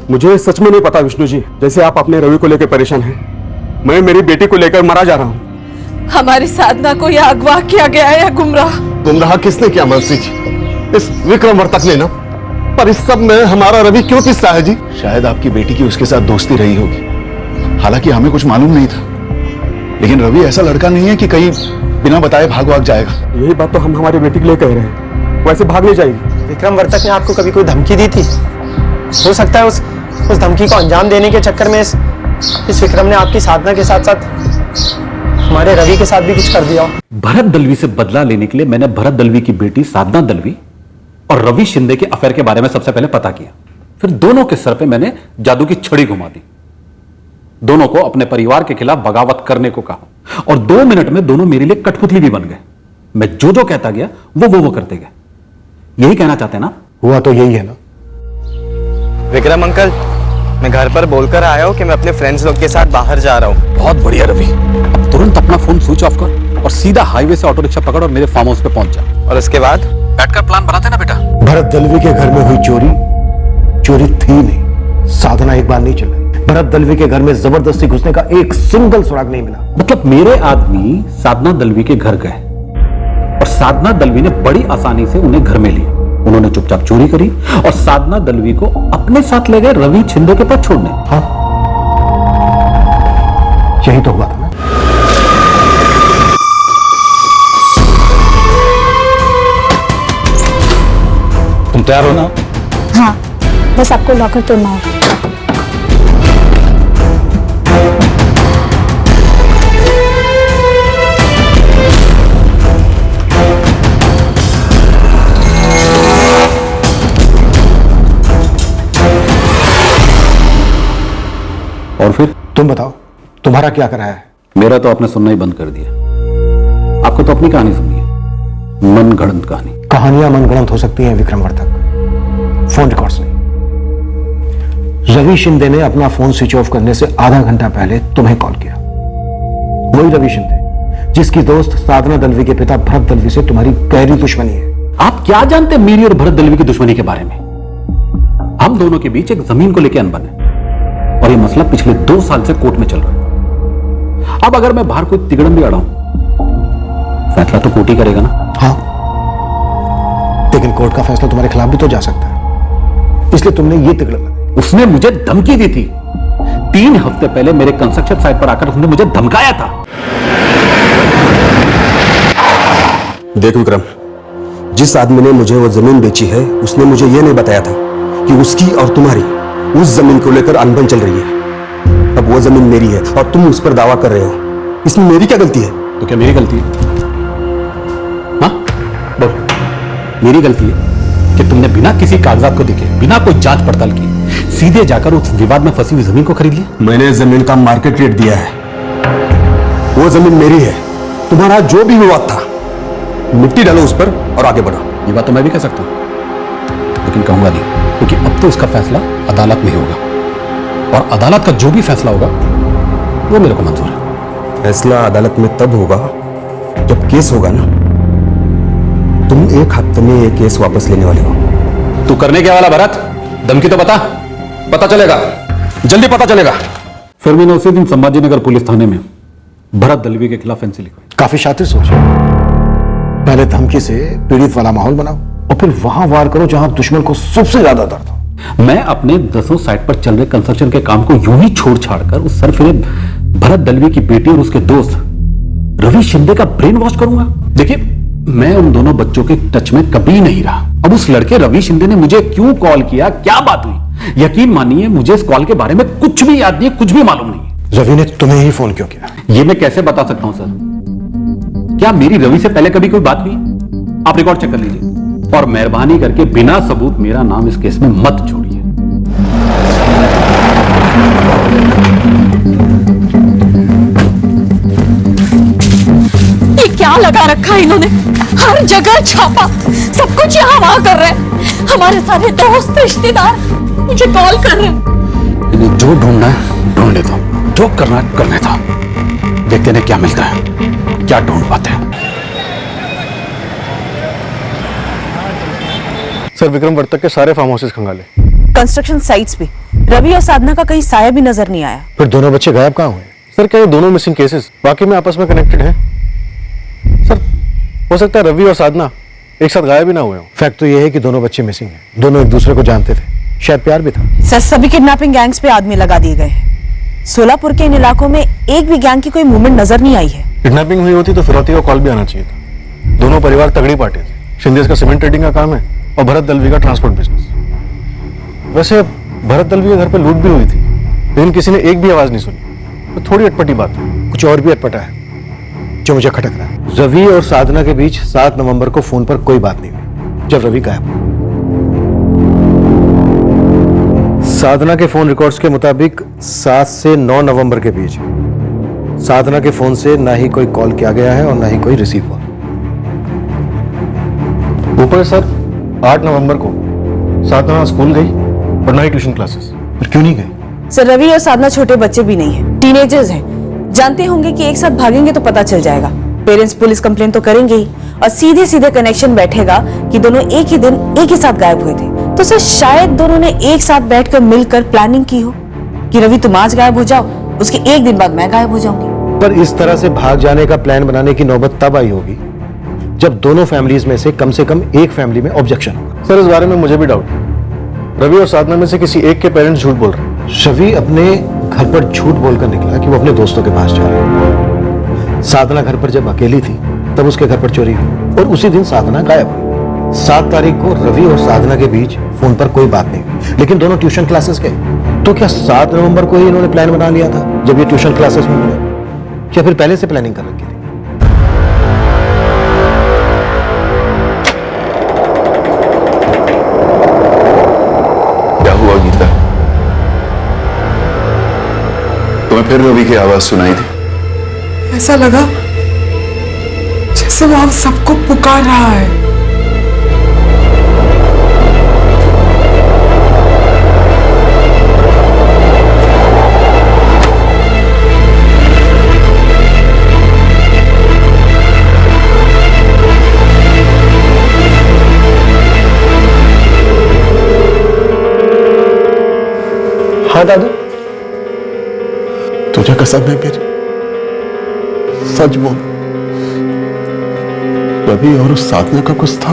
मुझे सच में नहीं पता विष्णु जी, जैसे आप अपने रवि को लेकर परेशान हैं, मैं मेरी बेटी को लेकर मरा जा रहा हूं। हमारी साधना को या अगवा किया गया है या गुमराह। गुमराह किसने किया मानसी जी? इस विक्रम वर्तक ने ना। पर इस सब में हमारा रवि क्यों पिसता है जी? शायद आपकी बेटी की उसके साथ दोस्ती रही होगी, हालांकि हमें कुछ मालूम नहीं था। लेकिन रवि ऐसा लड़का नहीं है कि कहीं बिना बताए भाग भाग जाएगा। यही बात तो हम हमारी बेटी के लिए कह रहे हैं, वैसे भाग नहीं जाएगी। विक्रम वर्तक ने आपको कभी कोई धमकी दी थी? हो सकता है उस धमकी को अंजाम देने के चक्कर में इस विक्रम ने आपकी साधना के साथ साथ हमारे रवि के साथ भी कुछ कर दिया हो। भरत दलवी से बदला लेने के लिए मैंने भरत दलवी की बेटी साधना दलवी और रवि शिंदे के अफेयर के बारे में सबसे पहले पता किया। फिर दोनों के सर पे मैंने जादू की छड़ी घुमा दी, दोनों को अपने परिवार के खिलाफ बगावत करने को कहा और 2 मिनट में दोनों मेरे लिए कठपुतली भी बन गए। मैं जो जो कहता गया वो करते गए। यही कहना चाहते हैं ना? हुआ तो यही है ना। विक्रम अंकल, मैं घर पर बोलकर आया हूँ कि मैं अपने फ्रेंड्स लोग के साथ बाहर जा रहा हूँ। बहुत बढ़िया रवि, अब तुरंत अपना फोन स्विच ऑफ कर और सीधा हाईवे से ऑटो रिक्शा पकड़ और मेरे फार्म हाउस पे पहुंच जा। और उसके बाद बैठकर प्लान बनाते ना बेटा। भरत दलवी के घर में हुई चोरी थी नहीं, साधना एक बार नहीं चल रही। भरत दलवी के घर में जबरदस्ती घुसने का एक सिंगल सुराग नहीं मिला। मतलब मेरे आदमी साधना दलवी के घर गए और साधना दलवी ने बड़ी आसानी से उन्हें घर में लिया। उन्होंने चुपचाप चोरी करी और साधना दलवी को अपने साथ ले गए रवि शिंदे के पास छोड़ने। हाँ, यही तो हुआ था ना। तुम तैयार हो ना? हाँ, बस आपको लॉकर तोड़ना होगा। और फिर तुम बताओ, तुम्हारा क्या करा है? मेरा तो आपने सुनना ही बंद कर दिया। आपको तो अपनी कहानी सुननी है, मनगढ़ंत कहानी। कहानियां मनगढ़ंत हो सकती हैं विक्रम वर्तक, फोन रिकॉर्ड्स नहीं। रवि शिंदे ने अपना फोन स्विच ऑफ करने से आधा घंटा पहले तुम्हें कॉल किया। वही रवि शिंदे जिसकी दोस्त साधना दलवी के पिता भरत दलवी से तुम्हारी गहरी दुश्मनी है। आप क्या जानते हैं मेरी और भरत दलवी की दुश्मनी के बारे में? हम दोनों के बीच एक जमीन को लेकर अनबन है और ये मसला पिछले 2 साल से कोर्ट में चल रहा है। अब अगर मैं बाहर कोई तिगड़म भी अड़ाऊं, फैसला तो कोर्ट ही करेगा ना। हाँ, लेकिन कोर्ट का फैसला तुम्हारे खिलाफ भी तो जा सकता है, इसलिए तुमने ये तिगड़म लगाई। उसने मुझे धमकी दी थी। 3 हफ्ते पहले मेरे कंस्ट्रक्शन साइट पर आकर उसने मुझे धमकाया था। देख विक्रम, जिस आदमी ने मुझे वो जमीन बेची है उसने मुझे ये नहीं बताया था कि उसकी और तुम्हारी उस जमीन को लेकर अनबन चल रही है। अब वो जमीन मेरी है और तुम उस पर दावा कर रहे हो, इसमें मेरी क्या गलती है? तो क्या मेरी गलती है? हाँ बोल, मेरी गलती है कि तुमने बिना किसी कागजात को देखे, बिना कोई जांच पड़ताल की सीधे जाकर उस विवाद में फंसी हुई जमीन को खरीद लिया। मैंने जमीन का मार्केट रेट दिया है, वो जमीन मेरी है। तुम्हारा जो भी विवाद था मिट्टी डालो उस पर और आगे बढ़ो। ये बात तो मैं भी कह सकता हूं, लेकिन कहूंगा नहीं, क्योंकि अब तो इसका फैसला अदालत में होगा और अदालत का जो भी फैसला होगा वो मेरे को मंजूर है। फैसला अदालत में तब होगा जब केस होगा ना। तुम 1 हफ्ते में ये केस वापस लेने वाले हो। तू करने क्या वाला भरत? धमकी तो पता चलेगा, जल्दी पता चलेगा। फिर मैंने उसी दिन संभाजीनगर पुलिस थाने में भरत दलवी के खिलाफ एनसी लिखवाई। काफी शातिर सोच है। पहले धमकी से पीड़ित वाला माहौल बनाओ और फिर वहां वार करो जहां दुश्मन को सबसे ज्यादा दर्द हो। मैं अपने 10 साइट पर चल रहे कंस्ट्रक्शन के काम को यूं ही छोड़ छाड़ कर उस सरफिरे भरत दलवी की बेटी और उसके दोस्त रवि शिंदे का ब्रेन वॉश करूंगा। देखिए, मैं उन दोनों बच्चों के टच में कभी नहीं रहा। अब उस लड़के रवि शिंदे ने मुझे क्यों कॉल किया, क्या बात हुई, यकीन मानिए मुझे इस कॉल के बारे में कुछ भी याद नहीं, कुछ भी मालूम नहीं। रवि ने तुम्हें ही फोन क्यों किया? ये मैं कैसे बता सकता हूं सर? क्या मेरी रवि से पहले कभी कोई बात हुई? आप रिकॉर्ड चेक कर लीजिए और मेहरबानी करके बिना सबूत मेरा नाम इस केस में मत जोड़िए। ये क्या क्या लगा रखा है इन्होंने? हर जगह छापा, सब कुछ यहाँ वहाँ कर रहे हैं। हमारे सारे दोस्त रिश्तेदार मुझे कॉल कर रहे हैं। इन्हें जो ढूंढना है ढूंढ लेता हूं, जो करना है कर लेता हूं। देखते हैं क्या मिलता है, क्या ढूंढ पाते हैं। सर विक्रम वर्तक के सारे फार्म हाउसेस खंगाले, कंस्ट्रक्शन साइट्स भी। रवि और साधना का कहीं साया भी नजर नहीं आया। फिर दोनों बच्चे गायब कहाँ हुए? सर क्या ये दोनों मिसिंग केसेस वाकई में आपस में कनेक्टेड हैं? सर हो सकता है रवि और साधना एक साथ गायब भी ना हुए हों। फैक्ट तो ये है कि दोनों बच्चे मिसिंग हैं, दोनों एक दूसरे को जानते थे, शायद प्यार भी था। सर सभी किडनैपिंग गैंग्स पे आदमी लगा दिए गए हैं। सोलापुर के इन इलाकों में एक भी गैंग की कोई मूवमेंट नजर नहीं आई है। किडनैपिंग हुई होती तो फिरौती का कॉल भी आना चाहिए था। दोनों परिवार तगड़ी पार्टी थे। शिंदे का सीमेंट ट्रेडिंग का काम है और भरत दलवी का ट्रांसपोर्ट बिजनेस। वैसे भरत दलवी के घर पे लूट भी हुई थी, लेकिन किसी ने एक भी आवाज नहीं सुनी। तो थोड़ी अटपटी बात है। कुछ और भी अटपटा है जो मुझे खटक रहा है। रवि और साधना के बीच 7 नवंबर को फोन पर कोई बात नहीं हुई जब रवि गायब हुआ। साधना के फोन रिकॉर्ड्स के मुताबिक 7 से 9 नवंबर के बीच साधना के फोन से ना ही कोई कॉल किया गया है और ना ही कोई रिसीव हुआ। ऊपर सर 8 नवंबर को साधना स्कूल गई और ना ही ट्यूशन क्लासेस। पर क्यों नहीं गई? सर रवि और साधना छोटे बच्चे भी नहीं है, टीनेजर्स हैं। जानते होंगे कि एक साथ भागेंगे तो पता चल जाएगा। पेरेंट्स पुलिस कंप्लेन तो करेंगे ही और सीधे सीधे कनेक्शन बैठेगा कि दोनों एक ही दिन एक ही साथ गायब हुए थे। तो सर शायद दोनों ने एक साथ बैठकर मिलकर प्लानिंग की हो कि रवि तुम आज गायब हो जाओ, उसके एक दिन बाद मैं गायब हो जाऊंगी। पर इस तरह से भाग जाने का प्लान बनाने की नौबत तब आई होगी जब दोनों फैमिलीज में से कम एक फैमिली में ऑब्जेक्शन होगा। सर इस बारे में मुझे भी डाउट है। रवि और साधना में से किसी एक के पेरेंट्स झूठ बोल रहे हैं। रवि अपने घर पर झूठ बोलकर निकला कि वो अपने दोस्तों के पास जा रहा है। साधना घर पर जब अकेली थी तब उसके घर पर चोरी हुई और उसी दिन साधना गायब हुई। 7 तारीख को रवि और साधना के बीच फोन पर कोई बात नहीं हुई, लेकिन दोनों ट्यूशन क्लासेस गए। तो क्या 7 नवंबर को ही इन्होंने प्लान बना लिया था जब ये ट्यूशन क्लासेस में मिले, या फिर पहले से प्लानिंग कर रखी थी? क्या हुआ गीता? तुम्हें फिर रवि की आवाज सुनाई थी? ऐसा लगा जैसे वो हम सबको पुकार रहा है। हाँ दादू, तुझे कसम है मेरी, सच बोल, रवि और उस साधना का कुछ था?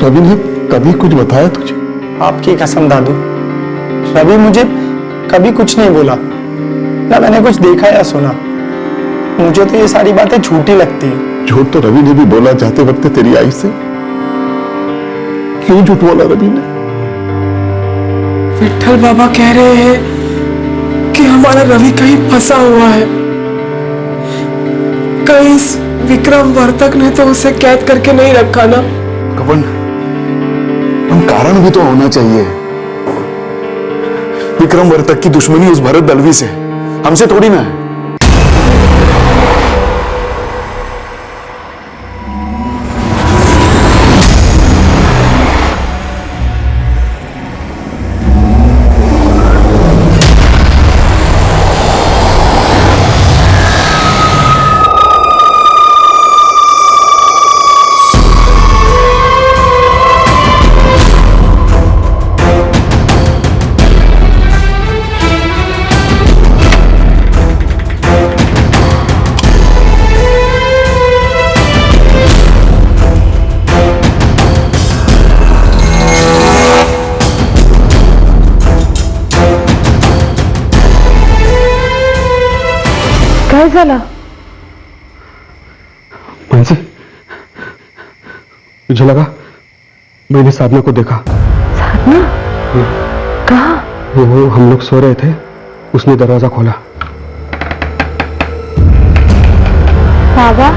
रवि ने कभी कुछ बताया तुझे? आपकी कसम दादू, रवि मुझे कभी कुछ नहीं बोला, ना मैंने कुछ देखा या सुना। मुझे तो ये सारी बातें झूठी लगती है। झूठ तो रवि ने भी बोला जाते वक्त तेरी आई से। क्यों झूठ बोला रवि ने? विठल बाबा कह रहे हैं कि हमारा रवि कहीं फंसा हुआ है। कहीं इस विक्रम वर्तक ने तो उसे कैद करके नहीं रखा ना। कवन, कारण भी तो होना चाहिए। विक्रम वर्तक की दुश्मनी उस भरत दलवी से, हमसे थोड़ी ना है। काय झालं? मानसी, मुझे लगा मैंने साधना को देखा। साधना? कहाँ? वो हम लोग सो रहे थे, उसने दरवाजा खोला। बाबा?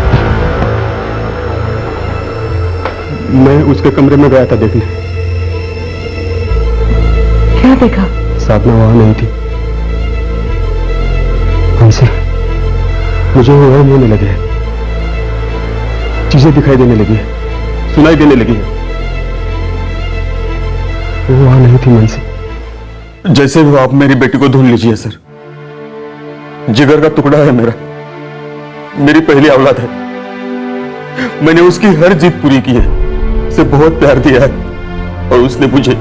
मैं उसके कमरे में गया था देखने। क्या देखा? साधना वहां नहीं थी। हमसे मुझे वो वहम होने लगे चीजें दिखाई देने लगी है, सुनाई देने लगी है। वो वहां नहीं थी मनसी। जैसे भी हो आप मेरी बेटी को ढूंढ लीजिए सर। जिगर का टुकड़ा है मेरा, मेरी पहली औलाद है। मैंने उसकी हर जिद पूरी की है, उसे बहुत प्यार दिया है और उसने मुझे।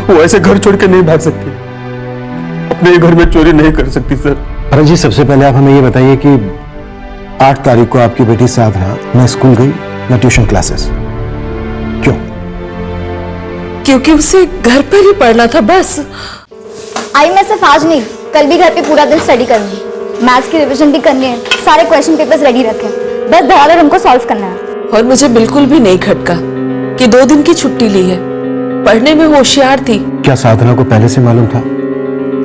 वो ऐसे घर छोड़ के नहीं भाग सकती, अपने घर में चोरी नहीं कर सकती सर। भरत जी, सबसे पहले आप हमें ये बताइए कि 8 तारीख को आपकी बेटी साधना न स्कूल गई न ट्यूशन क्लासेस, क्यों? क्योंकि उसे घर पर ही पढ़ना था बस। आई मैं सिर्फ आज नहीं, कल भी घर पे पूरा दिन स्टडी करूंगी। मैथ्स की रिवीजन भी करनी है, सारे क्वेश्चन पेपर्स रेडी रखे, बस धराल और हमको सॉल्व करना है। और मुझे बिल्कुल भी नहीं खटका कि 2 दिन की छुट्टी ली है, पढ़ने में होशियार थी। क्या साधना को पहले से मालूम था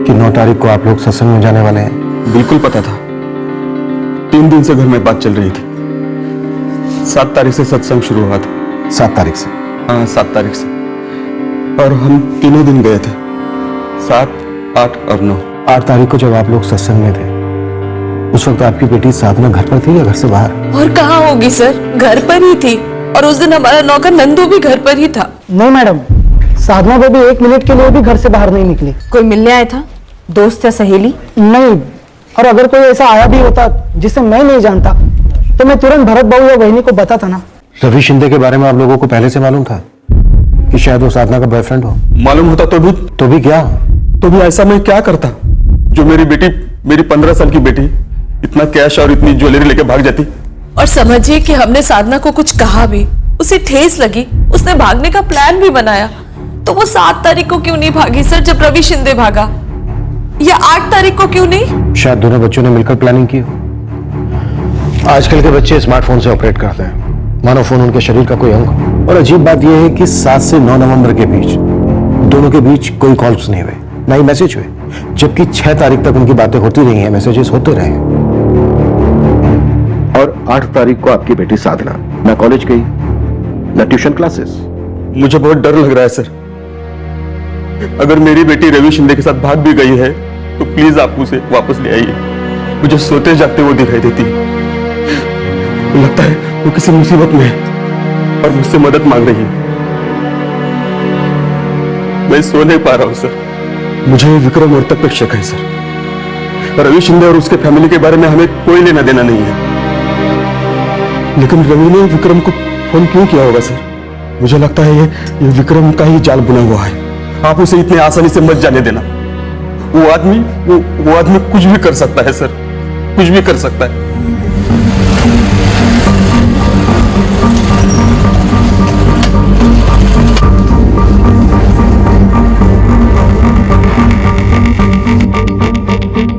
कि 9 तारीख को आप लोग सत्संग में जाने वाले हैं? बिल्कुल पता था। 3 दिन से घर में बात चल रही थी। 7 तारीख से सत्संग शुरू हुआ था। 7 तारीख से? हाँ, 7 तारीख से। और हम तीनों दिन गए थे, 7, 8 और 9। 8 तारीख को जब आप लोग सत्संग में थे, उस वक्त आपकी बेटी साधना घर पर थी या घर से बाहर? और कहाँ होगी सर, घर पर ही थी। और उस दिन हमारा नौकर नंदू भी घर पर ही था। नहीं मैडम, साधना बेबी 1 मिनट के लिए भी घर से बाहर नहीं निकली। कोई मिलने आया था, दोस्त या सहेली? नहीं, और अगर कोई ऐसा आया भी होता जिसे मैं नहीं जानता तो मैं तुरंत भरत बाबू या वहिनी को बताता ना। रवि शिंदे के बारे में आप लोगों को पहले से मालूम था कि शायद वो साधना का बॉयफ्रेंड हो? मालूम होता तो भी क्या? तो भी ऐसा मैं क्या करता जो मेरी बेटी, मेरी 15 साल की बेटी इतना कैश और इतनी ज्वेलरी लेके भाग जाती। और समझिए कि हमने साधना को कुछ कहा भी, उसे ठेस लगी, उसने भागने का प्लान भी बनाया, तो वो 7 तारीख को क्यों नहीं भागी सर जब रवि शिंदे भागा? या 8 तारीख को क्यों नहीं? शायद दोनों बच्चों ने मिलकर प्लानिंग की हो। आजकल के बच्चे स्मार्टफोन से ऑपरेट करते हैं, मानो फोन उनके शरीर का कोई अंग हो। और अजीब बात यह है कि 7 से 9 नवंबर के बीच दोनों के बीच कोई कॉल्स नहीं हुए, ना ही मैसेज हुए, जबकि 6 तारीख तक उनकी बातें होती रही हैं, मैसेजेस होते रहे। और 8 तारीख को आपकी बेटी साधना न कॉलेज गई न ट्यूशन क्लासेस। मुझे बहुत डर लग रहा है सर। अगर मेरी बेटी रवि शिंदे के साथ भाग भी गई है तो प्लीज आप उसे वापस ले आइए। मुझे सोते जागते वो दिखाई देती है। लगता है वो किसी मुसीबत में है और मुझसे मदद मांग रही है। मैं सो नहीं पा रहा हूं सर। मुझे विक्रम और तक शक है सर। रवि शिंदे और उसके फैमिली के बारे में हमें कोई लेना देना नहीं है, लेकिन रवि ने विक्रम को फोन क्यों किया होगा सर? मुझे लगता है ये विक्रम का ही जाल बुना हुआ है। आप उसे इतनी आसानी से मत जाने देना। वो आदमी कुछ भी कर सकता है सर, कुछ भी कर सकता है।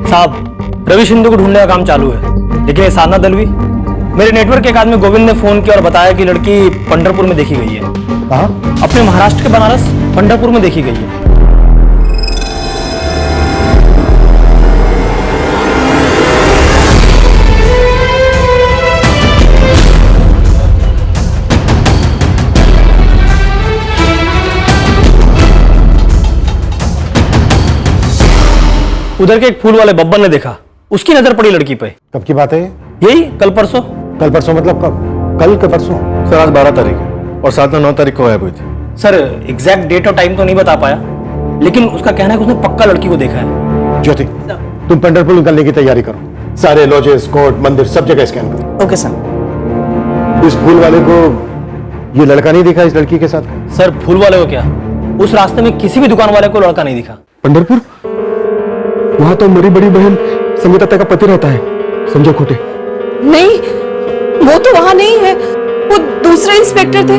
साहब, रवि शिंदे को ढूंढने का काम चालू है, लेकिन ये साधना दलवी, मेरे नेटवर्क के एक आदमी गोविंद ने फोन किया और बताया कि लड़की पंढरपुर में देखी गई है। कहाँ? अपने महाराष्ट्र के बनारस पंढरपुर में देखी गई है। उधर के एक फूल वाले बब्बन ने देखा, उसकी नजर पड़ी लड़की पे। कब की बात है? यही कल परसों। कल परसों मतलब कब? कल के परसों? सर आज 12 तारीख है और साधना 9 तारीख को गायब हुई थी। सर एग्जैक्ट डेट और टाइम तो नहीं बता पाया, लेकिन उसका कहना है कि उसने पक्का लड़की को देखा है। ज्योति, तुम पंढरपुर निकलने की तैयारी करो। सारे लॉजेस, कोर्ट, मंदिर सब जगह स्कैन करो। Okay sir. इस फूल वाले को ये लड़का नहीं दिखा इस लड़की के साथ? सर फूल वाले को क्या, उस रास्ते में किसी भी दुकान वाले को लड़का नहीं दिखा। पंढरपुर? वहां तो मेरी बड़ी बहन संगीता का पति रहता है, संजय खोटे। नहीं, वो तो वहां नहीं है, वो दूसरे इंस्पेक्टर थे।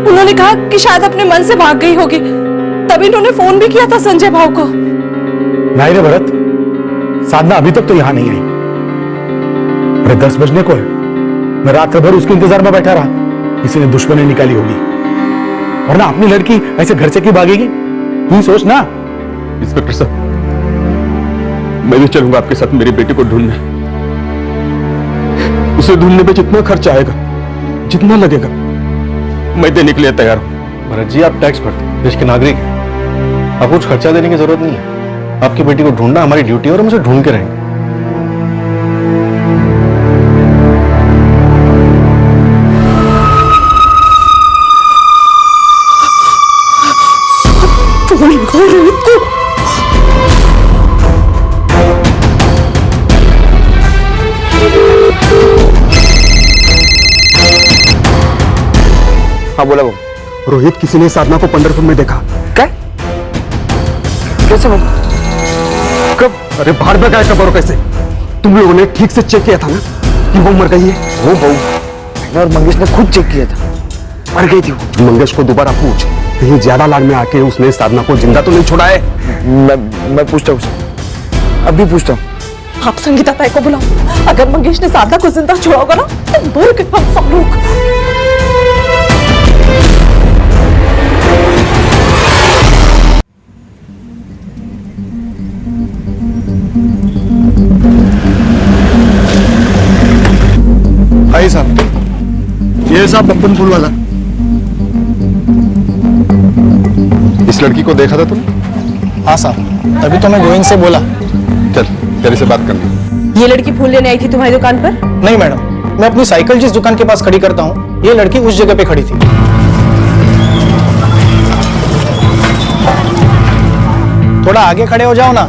उन्होंने कहा कि शायद अपने मन से भाग गई होगी, तभी उन्होंने फोन भी किया था संजय भाव को। नहीं रे भरत, साधना अभी तक तो यहां नहीं आई। अरे 10 बजने को है, मैं रात भर उसके इंतजार में बैठा रहा। किसी ने दुश्मनी निकाली होगी, वरना अपनी लड़की ऐसे घर से क्यों भागेगी? तू ही सोच ना। इंस्पेक्टर साहब, मैं भी चलूंगा आपके साथ मेरी बेटी को ढूंढने। उसे ढूंढने में जितना खर्च आएगा, जितना लगेगा, मैं देने के लिए तैयार हूं। भरत जी, आप टैक्स भरते हैं, देश के नागरिक हैं, आपको कुछ खर्चा देने की जरूरत नहीं है। आपकी बेटी को ढूंढना हमारी ड्यूटी है और हम उसे ढूंढ के रहेंगे। हाँ बोला बाबू। रोहित, किसी ने साधना को पंढरपुर में देखा। क्या? कैसे बाबू? कब? अरे बाहर में क्या कब और कैसे? तुम लोगों ने ठीक से चेक किया था ना कि वो मर गई है? वो बहू, मैंने और मंगेश ने खुद चेक किया था, मर गई थी वो। मंगेश को दोबारा पूछ, कहीं ज्यादा लाग में आके उसने साधना को जिंदा तो नहीं छोड़ा है? मैं पूछता हूँ उससे, अभी पूछता हूँ। आप संगीता ताई को बुलाओ। अगर मंगेश ने साधना को जिंदा छोड़ा होगा ना तो मर गए हम सब लोग। आइए साहब, ये साहब बप्पन पुल वाला। इस लड़की को देखा था तुमने? हाँ साहब, अभी तो मैं गोविंद से बोला। चल तेरे से बात करनी। ये लड़की फूल लेने आई थी तुम्हारी दुकान पर? नहीं मैडम, मैं अपनी साइकिल जिस दुकान के पास खड़ी करता हूँ, ये लड़की उस जगह पे खड़ी थी। थोड़ा आगे खड़े हो जाओ ना,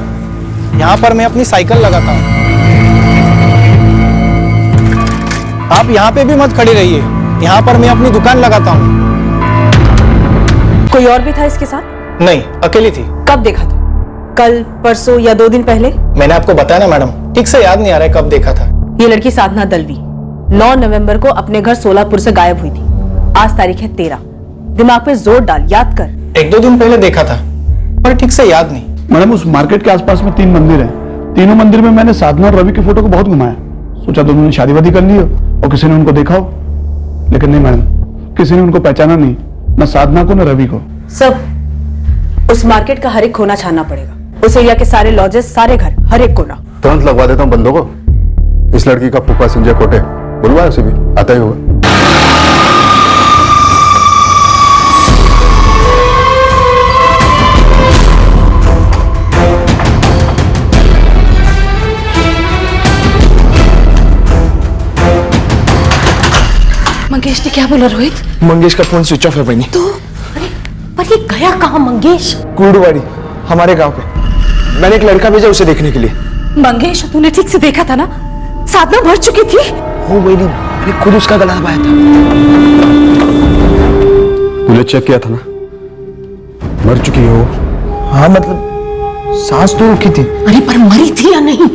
यहाँ पर मैं अपनी साइकिल लगाता हूँ। आप यहाँ पे भी मत खड़ी रहिए, यहाँ पर मैं अपनी दुकान लगाता हूँ। कोई और भी था इसके साथ? नहीं, अकेली थी। कब देखा था? कल, परसों या 2 दिन पहले? मैंने आपको बताया ना मैडम, ठीक से याद नहीं आ रहा है कब देखा था। ये लड़की साधना दलवी 9 नवंबर को अपने घर सोलापुर से गायब हुई थी। आज तारीख है 13। दिमाग पे जोर डाल, याद कर। 1-2 दिन पहले देखा था, पर ठीक से याद नहीं। मैडम, उस मार्केट के आसपास में 3 मंदिर हैं। तीनों मंदिर में मैंने साधना और रवि की फोटो को बहुत घुमाया, सोचा दोनों ने शादी वादी कर ली हो और किसी ने उनको देखा हो, लेकिन नहीं मैडम, किसी ने उनको पहचाना नहीं, न साधना को न रवि को। सब उस मार्केट का हर एक कोना छानना पड़ेगा, उस एरिया के सारे लॉजेस, सारे घर, हर एक कोना। तुरंत लगवा देता हूँ बंदों को। इस लड़की का फूफा संजय कोटे, बुलवाया उसे भी, आता ही होगा। मंगेश ने क्या बोला रोहित? मंगेश का फोन स्विच ऑफ है बहनी। तो अरे पर ये गया कहाँ मंगेश? कुर्डवाड़ी, हमारे गांव पे। मैंने एक लड़का भेजा उसे देखने के लिए। मंगेश, तूने ठीक से देखा था ना? साधना मर चुकी थी। हो बहनी, मैंने खुद उसका गला दबाया था। तूने चेक किया था ना? मर चुकी हो? हाँ मतलब सांस तो रुकी थी। अरे पर मरी थी या नहीं?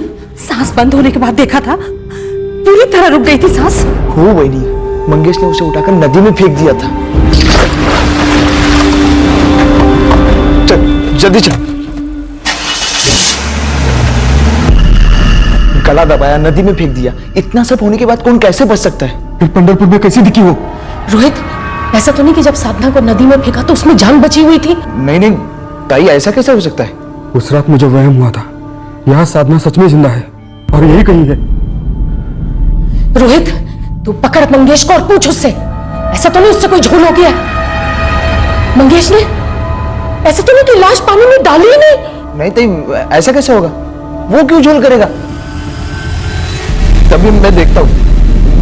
सांस बंद होने के बाद देखा था, पूरी तरह रुक गई थी सांस। हो बहनी, मंगेश ने उसे उठाकर नदी में फेंक दिया था। चल जल्दी चल। गला दबाया, नदी में फेंक दिया। इतना सब होने के बाद कौन कैसे बच सकता है? फिर पंढरपुर में कैसे दिखी वो? रोहित, ऐसा तो नहीं कि जब साधना को नदी में फेंका तो उसमें जान बची हुई थी? नहीं नहीं ताई, ऐसा कैसे हो सकता है? उस रात मुझे वहम हुआ था, यहाँ साधना सच में जिंदा है और यही कहीं है। रोहित, तू पकड़ मंगेश को और पूछ उससे, ऐसा तो नहीं उससे कोई झोल हो गया? मंगेश ने ऐसा तो नहीं कि लाश पानी में डाली ही नहीं? नहीं ताई, ऐसा कैसे होगा? वो क्यों झोल करेगा? तभी मैं देखता हूँ,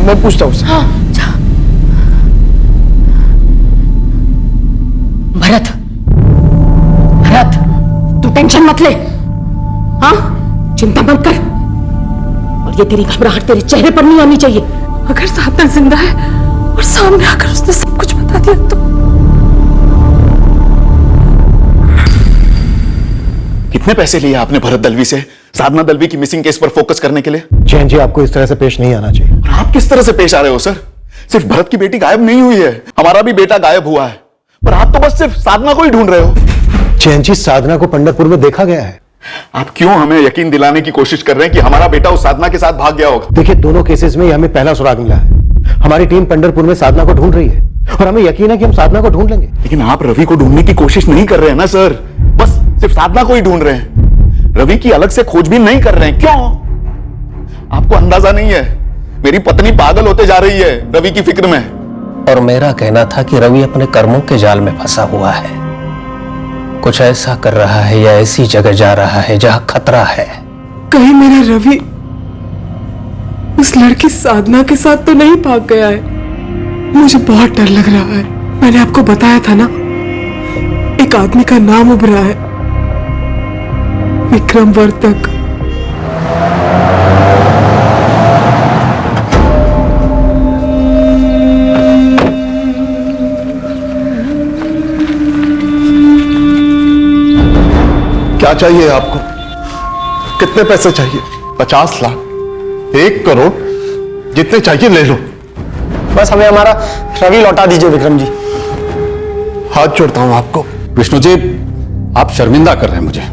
मैं पूछता हूँ उससे। हाँ, जा। भरत, भरत, तू टेंशन मत ले। हाँ, चिंता मत कर। और ये तेरी घबराहट तेरे चेहरे पर नहीं आनी चाहिए। अगर साधना जिंदा है और सामने आकर उसने सब कुछ बता दिया तो? कितने पैसे लिए आपने भरत दलवी से साधना दलवी की मिसिंग केस पर फोकस करने के लिए? जैन जी, आपको इस तरह से पेश नहीं आना चाहिए। और आप किस तरह से पेश आ रहे हो सर? सिर्फ भरत की बेटी गायब नहीं हुई है, हमारा भी बेटा गायब हुआ है, पर आप तो बस सिर्फ साधना को ही ढूंढ रहे हो। जैन जी, साधना को पंढरपुर में देखा गया है। आप क्यों हमें यकीन दिलाने की कोशिश कर रहे हैं कि हमारा बेटा उस साधना के साथ भाग गया होगा? देखिए, दोनों केसेस में हमें पहला सुराग मिला है। हमारी टीम पंढरपुर में साधना को ढूंढ रही है और हमें यकीन है कि हम साधना को ढूंढ लेंगे। लेकिन आप रवि को ढूंढने की कोशिश नहीं कर रहे हैं ना सर, बस सिर्फ साधना को ही ढूंढ रहे हैं। रवि की अलग से खोजबीन नहीं कर रहे हैं। क्यों? आपको अंदाजा नहीं है, मेरी पत्नी पागल होते जा रही है रवि की फिक्र में। और मेरा कहना था कि रवि अपने कर्मों के जाल में फंसा हुआ है, कुछ ऐसा कर रहा है या ऐसी जगह जा रहा है जहां खतरा है। कहीं मेरा रवि उस लड़की साधना के साथ तो नहीं भाग गया है? मुझे बहुत डर लग रहा है। मैंने आपको बताया था ना, एक आदमी का नाम उभरा है, विक्रम वर्तक। क्या चाहिए आपको? कितने पैसे चाहिए? 50 लाख, 1 करोड़, जितने चाहिए ले लो। बस हमें हमारा रवि लौटा दीजिए विक्रम जी। हाथ जोड़ता हूं आपको। विष्णु जी, आप शर्मिंदा कर रहे हैं मुझे।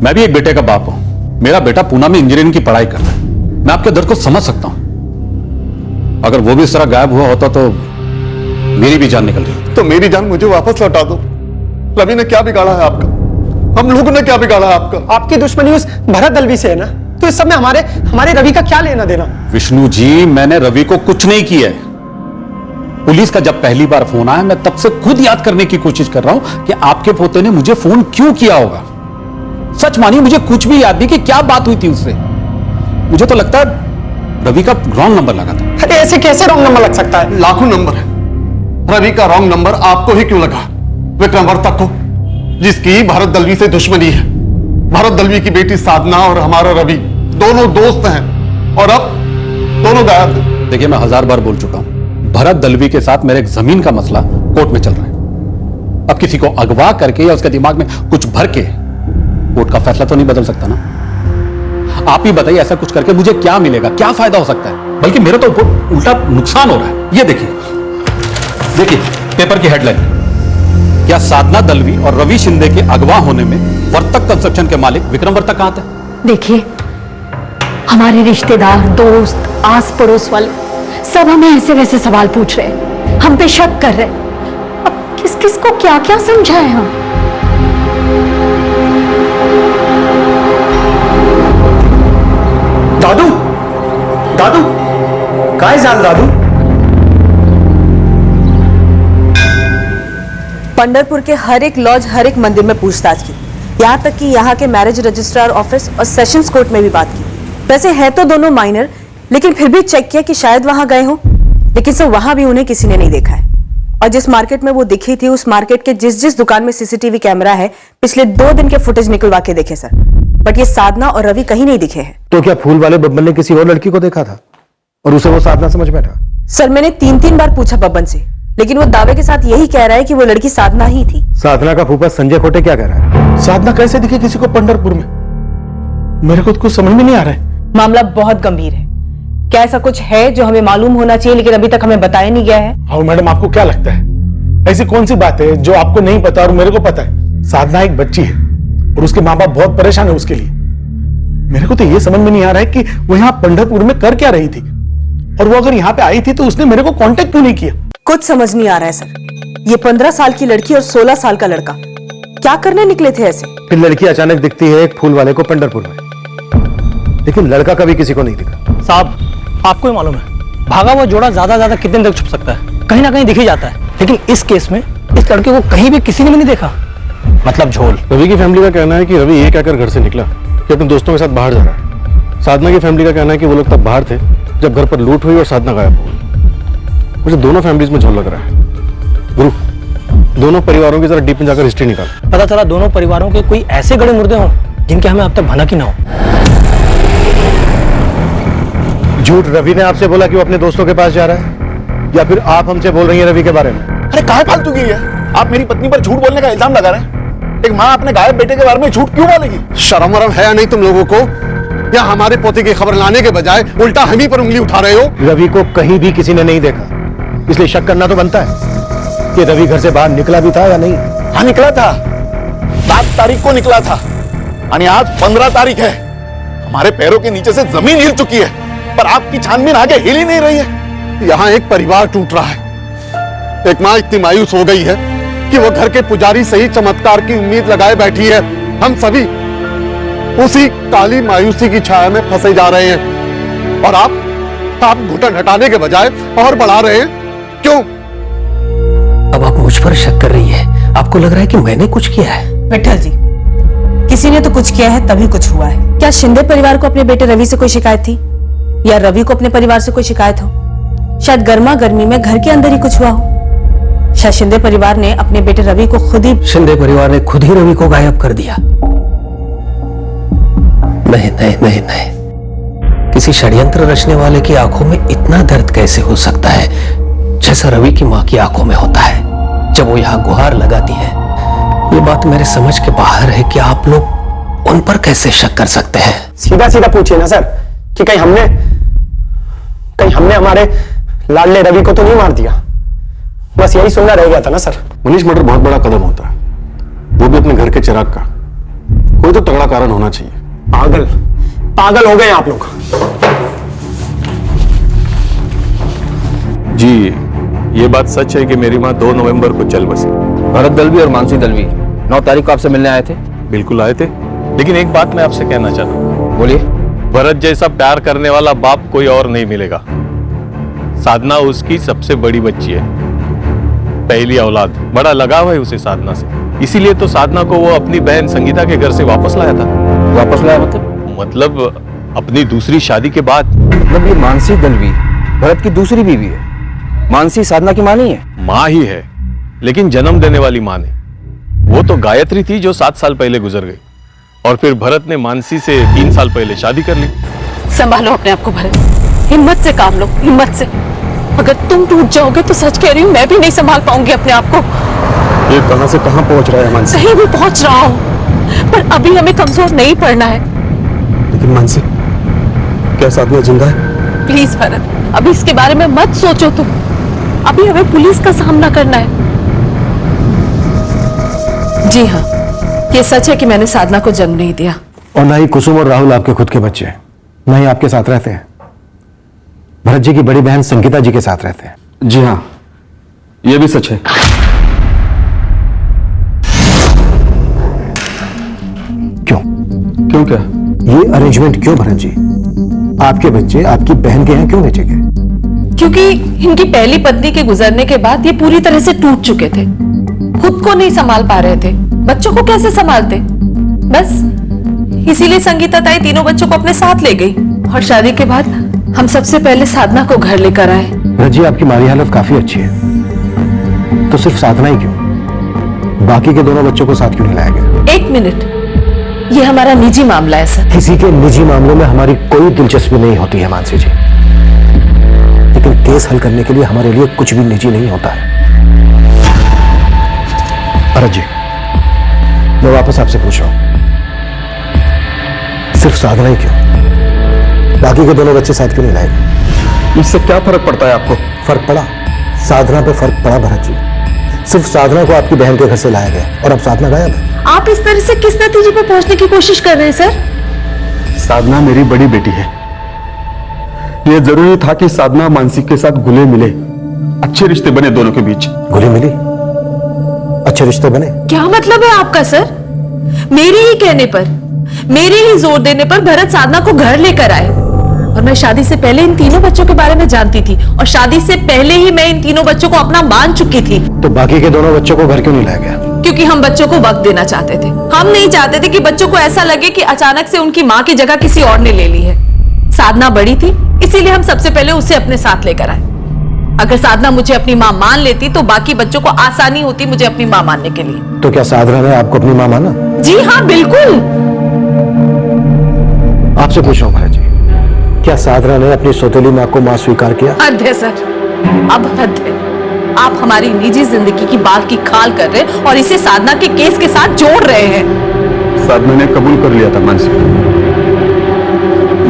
मैं भी एक बेटे का बाप हूं। मेरा बेटा पूना में इंजीनियरिंग की पढ़ाई कर रहा है। मैं आपके दर्द को समझ सकता हूं। अगर वो भी इस तरह गायब हुआ होता तो मेरी भी जान निकल रही। तो मेरी जान मुझे वापस लौटा दो। रवि ने क्या बिगाड़ा है आपका? हम लोगों ने क्या बिगाड़ा है आपका? आपकी दुश्मनी उस भरत दलवी से है ना, तो इस सब में हमारे रवि का क्या लेना देना? विष्णु जी, मैंने रवि को कुछ नहीं किया है। पुलिस का जब पहली बार फोन आया, मैं तब से खुद याद करने की कोशिश कर रहा हूं कि आपके पोते ने मुझे फोन क्यों किया होगा। सच मानिए, मुझे कुछ भी याद नहीं कि क्या बात हुई थी उससे। मुझे तो लगता है रवि का रॉन्ग नंबर लगा था। अरे ऐसे कैसे रॉन्ग नंबर लग सकता है? लाखों नंबर है। रवि का रॉन्ग नंबर आपको ही क्यों लगा? विक्रम वर्ता को, जिसकी भरत दलवी से दुश्मनी है। भरत दलवी की बेटी साधना और हमारा रवि दोनों दोस्त हैं, और अब दोनों गायब हैं। देखिए, मैं 1000 बार बोल चुका हूं, भरत दलवी के साथ मेरे एक जमीन का मसला कोर्ट में चल रहा है। अब किसी को अगवा करके या उसके दिमाग में कुछ भर के कोर्ट का फैसला तो नहीं बदल सकता ना। आप ही बताइए, ऐसा कुछ करके मुझे क्या मिलेगा, क्या फायदा हो सकता है? बल्कि मेरा तो उल्टा नुकसान हो रहा है। ये देखिए पेपर की हेडलाइन, क्या साधना दलवी और रवि शिंदे के अगवा होने में वर्तक कंस्ट्रक्शन के मालिक विक्रम वर्तक कहां थे? देखिए, हमारे रिश्तेदार, दोस्त, आस पड़ोस वाले सब हमें ऐसे वैसे सवाल पूछ रहे हैं, हम पे शक कर रहे हैं। अब किस किस को क्या क्या समझाएं हम? दादू, दादू, काय जाल दादू? पंढरपुर के हर एक लॉज, हर एक मंदिर में पूछताछ की, यहाँ तक कि यहाँ के मैरिज रजिस्ट्रार ऑफिस और सेशंस कोर्ट में भी बात की। वैसे है तो दोनों माइनर, लेकिन फिर भी चेक किया कि शायद वहां गए हो, लेकिन सर वहां भी उन्हें किसी ने नहीं देखा है। और जिस मार्केट में वो दिखी थी, उस मार्केट के जिस दुकान में सीसीटीवी कैमरा है, पिछले 2 दिन के फुटेज निकलवा के देखे सर, बट ये साधना और रवि कहीं नहीं दिखे हैं। तो क्या फूल वाले बब्बन ने किसी और लड़की को देखा था और उसे वो साधना समझ बैठा? सर मैंने 3 बार पूछा बब्बन से, लेकिन वो दावे के साथ यही कह रहा है कि वो लड़की साधना ही थी। साधना का फूफा संजय खोटे क्या कह रहा है? साधना कैसे दिखे किसी को पंढरपुर में? मेरे को तो कुछ समझ में नहीं आ रहा है। मामला बहुत गंभीर है। क्या ऐसा कुछ है जो हमें मालूम होना चाहिए लेकिन अभी तक हमें बताया नहीं गया है? हाँ मैडम, आपको क्या लगता है ऐसी कौन सी बात है जो आपको नहीं पता और मेरे को पता है? साधना एक बच्ची है और उसके माँ बाप बहुत परेशान है उसके लिए। मेरे को तो ये समझ में नहीं आ रहा है कि वो यहाँ पंढरपुर में कर क्या रही थी, और वो अगर यहाँ पे आई थी तो उसने मेरे को कांटेक्ट क्यों नहीं किया? कुछ समझ नहीं आ रहा है सर। ये 15 साल की लड़की और 16 साल का लड़का क्या करने निकले थे ऐसे? फिर लड़की अचानक दिखती है एक फूल वाले को पंढरपुर में, लेकिन लड़का कभी किसी को नहीं दिखा। साहब, आपको ही मालूम है, भागा हुआ जोड़ा ज्यादा कितने तक छुप सकता है? कहीं ना कहीं दिख ही जाता है। लेकिन इस केस में इस लड़के को कहीं भी किसी ने भी नहीं देखा, मतलब झोल। रवि की फैमिली का कहना है कि रवि ये कहकर घर से निकला कि अपने दोस्तों के साथ बाहर जा रहा है। साधना की फैमिली का कहना है कि वो लोग तब बाहर थे जब घर पर लूट हुई और साधना गायब हो गई। मुझे दोनों फैमिलीज में झोल लग रहा है। गुरु, दोनों परिवारों की जरा डीप में जाकर हिस्ट्री निकाल। पता चला दोनों परिवारों के कोई ऐसे गड़े मुर्दे हों जिनके हमें अब तक भनक ही ना हो। झूठ रवि ने आपसे बोला कि वो अपने दोस्तों के पास जा रहा है, या फिर आप हमसे बोल रही हैं रवि के बारे में? अरे काहे फालतू की है? आप मेरी पत्नी पर झूठ बोलने का इल्जाम लगा रहे हैं। एक माँ अपने गायब बेटे के बारे में झूठ क्यों बोलेगी? शर्म वरम है या नहीं तुम लोगों को? या हमारे पोते की खबर लाने के बजाय उल्टा हम ही पर उंगली उठा रहे हो? रवि को कहीं भी किसी ने नहीं देखा, इसलिए शक करना तो बनता है कि रवि घर से बाहर निकला भी था या नहीं। हाँ निकला था, 7 तारीख को निकला था, और आज 15 तारीख है। हमारे पैरों के नीचे से जमीन हिल चुकी है, पर आपकी छानबीन आगे हिल ही नहीं रही है। यहाँ एक परिवार टूट रहा है। एक माँ इतनी मायूस हो गई है कि वो घर के पुजारी से ही चमत्कार की उम्मीद लगाए बैठी है। हम सभी उसी काली मायूसी की छाया में फंसे जा रहे हैं, और आप घुटन हटाने के बजाय और बढ़ा रहे हैं। क्यों? अब आप मुझ पर शक कर रही है? आपको लग रहा है कि मैंने कुछ किया है? विठल जी, किसी ने तो कुछ किया है तभी कुछ हुआ है। क्या शिंदे परिवार को अपने बेटे रवि से कोई शिकायत थी, या रवि को अपने परिवार से कोई शिकायत हो? शायद गर्मा गर्मी में घर के अंदर ही कुछ हुआ हो। शायद शिंदे परिवार ने अपने बेटे रवि को खुद ही शिंदे परिवार ने खुद ही रवि को गायब कर दिया। नहीं नहीं नहीं नहीं, किसी षड्यंत्र रचने वाले की आंखों में इतना दर्द कैसे हो सकता है जैसा रवि की मां की आंखों में होता है जब वो यहां गुहार लगाती है। ये बात मेरे समझ के बाहर है कि आप लोग उन पर कैसे शक कर सकते हैं? सीधा सीधा पूछिए ना सर कि कहीं हमने हमारे लाडले रवि को तो नहीं मार दिया। बस यही सुनना रह गया था ना सर। मनीष, मर्डर बहुत बड़ा कदम होता है, वो भी अपने घर के चिराग का। कोई तो तगड़ा कारण होना चाहिए। पागल हो गए आप लोग। जी, ये बात सच है कि मेरी माँ 2 नवंबर को चल बसी। भरत दलवी और मानसी दलवी 9 तारीख को आपसे मिलने आए थे? बिल्कुल आए थे, लेकिन एक बात मैं आपसे कहना चाहता हूँ। बोलिए। भरत जैसा प्यार करने वाला बाप कोई और नहीं मिलेगा। साधना उसकी सबसे बड़ी बच्ची है, पहली औलाद। बड़ा लगाव है उसे साधना से, इसीलिए तो साधना को वो अपनी बहन संगीता के घर से वापस लाया था। वापस लाया मतलब अपनी दूसरी शादी के बाद। मतलब ये मानसी दलवी भरत की दूसरी बीवी है? मानसी साधना की मां नहीं है? मां ही है, लेकिन जन्म देने वाली मां नहीं। वो तो गायत्री थी जो 7 साल पहले गुजर गई, और फिर भरत ने मानसी से 3 साल पहले शादी कर ली। संभालो अपने आप को भरत, हिम्मत से काम लो, हिम्मत से। अगर तुम टूट जाओगे तो सच कह रही हूँ, मैं भी नहीं संभाल पाऊंगी अपने आप को। ये कहां से कहां पहुंच रहा है मानसी? कहीं भी पहुंच रहा हूँ, पर अभी हमें कमजोर नहीं पड़ना है। लेकिन मानसी, क्या साधना जिंदा है? प्लीज भरत, अभी इसके बारे में मत सोचो तुम। अभी हमें पुलिस का सामना करना है। जी हाँ, ये सच है कि मैंने साधना को जन्म नहीं दिया। और ना ही कुसुम और राहुल आपके खुद के बच्चे हैं, ना ही आपके साथ रहते हैं। भरत जी की बड़ी बहन संगीता जी के साथ रहते हैं। जी हाँ, यह भी सच है। क्यों क्या? ये अरेंजमेंट क्यों भरत जी? आपके बच्चे आपकी बहन के यहाँ क्यों भेजे गए? क्योंकि इनकी पहली पत्नी के गुजरने के बाद ये पूरी तरह से टूट चुके थे, खुद को नहीं संभाल पा रहे थे, बच्चों को कैसे संभालते। बस इसीलिए संगीता ताई तीनों बच्चों को अपने साथ ले गई, और शादी के बाद हम सबसे पहले साधना को घर लेकर आए। भरत जी, आपकी माली हालत काफी अच्छी है, तो सिर्फ साधना ही क्यों, बाकी के दोनों बच्चों को साथ क्यों नहीं लाया गया? 1 मिनट, ये हमारा निजी मामला है सर। किसी के निजी मामलों में हमारी कोई दिलचस्पी नहीं होती है मानसी जी, लेकिन केस हल करने के लिए हमारे लिए कुछ भी निजी नहीं होता है। भरत जी, मैं वापस आपसे पूछ रहा हूं, सिर्फ साधना ही क्यों, बाकी के दोनों बच्चे साथ क्यों नहीं लाए गए? इससे क्या फर्क पड़ता है आपको? फर्क पड़ा, साधना पे फर्क पड़ा भरत जी। सिर्फ साधना को आपकी बहन के घर से लाया गया और अब साधना गायब है। आप इस तरह से किस नतीजे पर पहुंचने की कोशिश कर रहे हैं सर? साधना मेरी बड़ी बेटी है। यह जरूरी था कि साधना मानसी के साथ घुले मिले, अच्छे रिश्ते बने दोनों के बीच। घुली मिली, अच्छे रिश्ते बने? क्या मतलब है आपका सर? मेरे ही कहने पर, मेरे ही जोर देने पर भरत साधना को घर लेकर आए, और मैं शादी से पहले इन तीनों बच्चों के बारे में जानती थी, और शादी से पहले ही मैं इन तीनों बच्चों को अपना मान चुकी थी। तो बाकी के दोनों बच्चों को घर क्यों नहीं लाया गया? क्योंकि हम बच्चों को वक्त देना चाहते थे। हम नहीं चाहते थे कि बच्चों को ऐसा लगे कि अचानक से उनकी माँ की जगह किसी और ने ले ली है। साधना बड़ी थी, इसीलिए हम सबसे पहले उसे अपने साथ लेकर आए। अगर साधना मुझे अपनी माँ मान लेती तो बाकी बच्चों को आसानी होती मुझे अपनी माँ मानने के लिए। तो क्या साधना ने आपको अपनी माँ माना? जी हाँ, बिल्कुल। आपसे पूछ रहा हूं भरत जी, क्या साधना ने अपनी सौतेली माँ को माँ स्वीकार किया? हद है सर, अब हद है। आप हमारी निजी जिंदगी की बात की खाल कर रहे हैं और इसे साधना के केस के साथ जोड़ रहे हैं। साधना ने कबूल कर लिया था मानसी,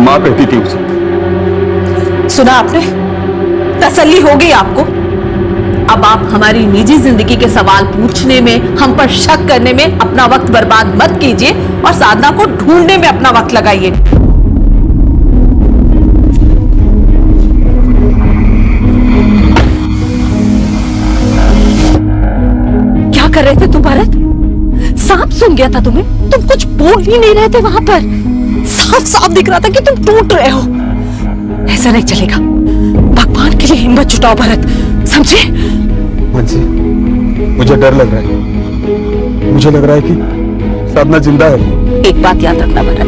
माँ कहती थी उसे। सुना आपने? तसल्ली हो गई आपको? अब आप हमारी निजी जिंदगी के सवाल पूछने में, हम पर शक करने में अपना वक्त बर्बाद मत कीजिए और साधना को ढूंढने में अपना वक्त लगाइए। क्या कर रहे थे तुम भरत? सांप सूंघ गया था तुम्हें? तुम कुछ बोल ही नहीं रहे थे वहां पर, साफ साफ दिख रहा था कि तुम टूट रहे हो। ऐसा नहीं चलेगा, भगवान के लिए हिम्मत जुटाओ भरत, समझे? मानसी, मुझे डर लग रहा है। मुझे लग रहा है कि साधना जिंदा है। एक बात याद रखना भरत,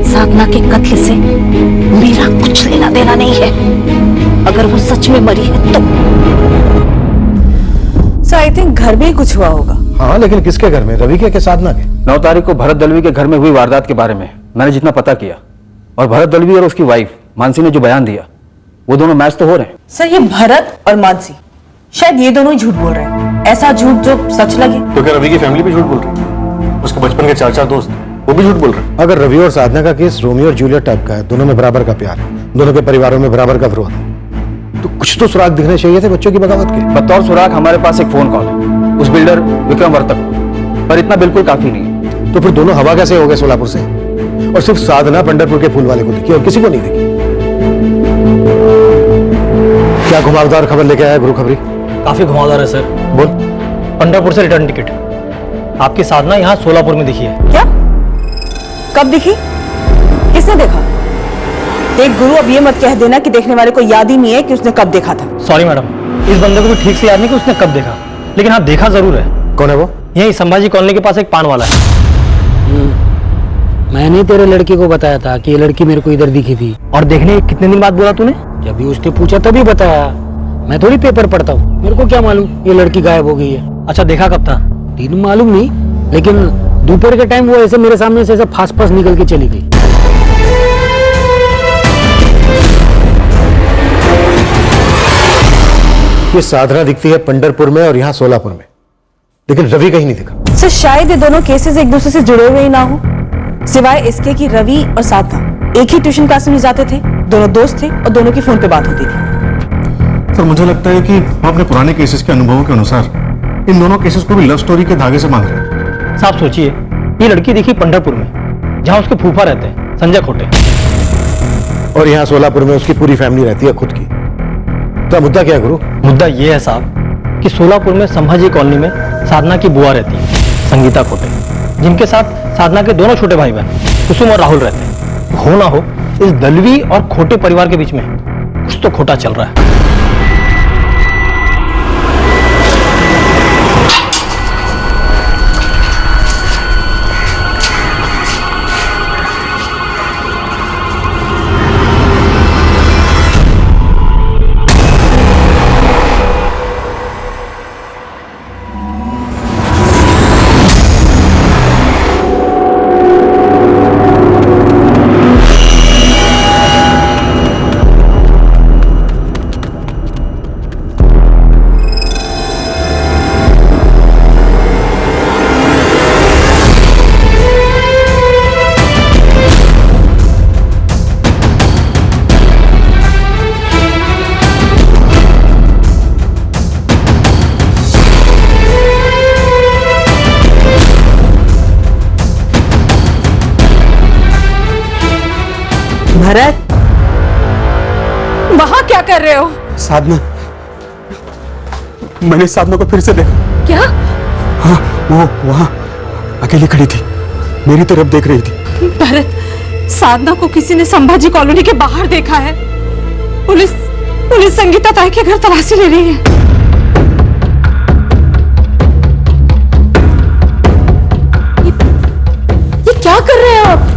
साधना के कत्ल से मेरा कुछ लेना देना नहीं है। अगर वो सच में मरी है तो आई थिंक घर में ही कुछ हुआ होगा। हाँ, लेकिन किसके घर में? रवि के साधना के? 9 तारीख को भरत दलवी के घर में हुई वारदात के बारे में मैंने जितना पता किया, और भरत दलवी और उसकी वाइफ मानसी ने जो बयान दिया, वो दोनों मैच तो हो रहे हैं। सर, ये भरत और मानसी शायद ये दोनों ही झूठ बोल रहे हैं, ऐसा झूठ जो सच लगे। तो क्या रवि की फैमिली भी झूठ बोल रही है? उसके बचपन के 4 दोस्त वो भी झूठ बोल रहे हैं। अगर रवि और साधना का केस रोमियो और जूलियट टाइप का है, दोनों में बराबर का प्यार है, दोनों के परिवारों में बराबर का विरोध है, तो कुछ तो सुराग दिखने चाहिए थे बच्चों की बगावत के। बतौर सुराग हमारे पास एक फोन कॉल है उस बिल्डर विक्रम वर्तक को, पर इतना बिल्कुल काफी नहीं है। तो फिर दोनों हवा कैसे हो गए सोलापुर से? और सिर्फ साधना पंढरपुर के फूल वाले को दिखी और किसी को नहीं दिखी। क्या घुमावदार खबर लेके आया गुरु खबरी? काफी घुमावदार है सर। बोल। पंढरपुर से रिटर्न टिकट आपकी साधना यहाँ सोलापुर में दिखी है। क्या? कब दिखी? किसने देखा? एक गुरु, अब ये मत कह देना कि देखने वाले को याद ही नहीं है कि उसने कब देखा था। सॉरी मैडम, इस बंदे को भी ठीक से याद नहीं कि उसने कब देखा, लेकिन हाँ देखा जरूर है। कौन है वो? यही संभाजी कॉलोनी के पास एक पान वाला है। मैंने तेरे लड़के को बताया था कि ये लड़की मेरे को इधर दिखी थी। और देखने कितने दिन बाद बोला तूने? जब भी उसने पूछा तभी बताया। मैं थोड़ी पेपर पढ़ता हूँ, मेरे को क्या मालूम ये लड़की गायब हो गई है। अच्छा, देखा कब था? दिन मालूम नहीं, लेकिन दोपहर के टाइम वो ऐसे मेरे सामने से ऐसे फास फास निकल के चली गई। ये साधना दिखती है पंढरपुर में और यहाँ सोलापुर में, लेकिन रवि कहीं नहीं दिखा। सर शायद ये दोनों केसेस एक दूसरे से जुड़े हुए ही ना हो, सिवाय इसके कि रवि और साधना एक ही ट्यूशन क्लास में जाते थे, दोनों दोस्त थे और दोनों की फोन पे बात होती थी। सर मुझे लगता है कि हम अपने पुराने केसेस के अनुभवों के अनुसार इन दोनों केसेस को भी लव स्टोरी के धागे से बांध रहे हैं। साहब सोचिए, ये लड़की दिखी पंढरपुर में जहाँ उसके फूफा रहते हैं संजय खोटे, और यहाँ सोलापुर में उसकी पूरी फैमिली रहती है खुद की। तो मुद्दा क्या है गुरु? मुद्दा ये है साहब कि सोलापुर में संभाजी कॉलोनी में साधना की बुआ रहती है संगीता खोटे, जिनके साथ साधना के दोनों छोटे भाई बहन कुसुम और राहुल रहते हैं। हो ना हो, इस दलवी और खोटे परिवार के बीच में कुछ तो खोटा चल रहा है। भरत, वहां क्या कर रहे हो? साधना, मैंने साधना को फिर से देखा। क्या? हाँ, वो वहां अकेली खड़ी थी, मेरी तरफ देख रही थी। भरत, साधना को किसी ने संभाजी कॉलोनी के बाहर देखा है। पुलिस संगीता ताई के घर तलाशी ले रही है। ये क्या कर रहे हैं आप?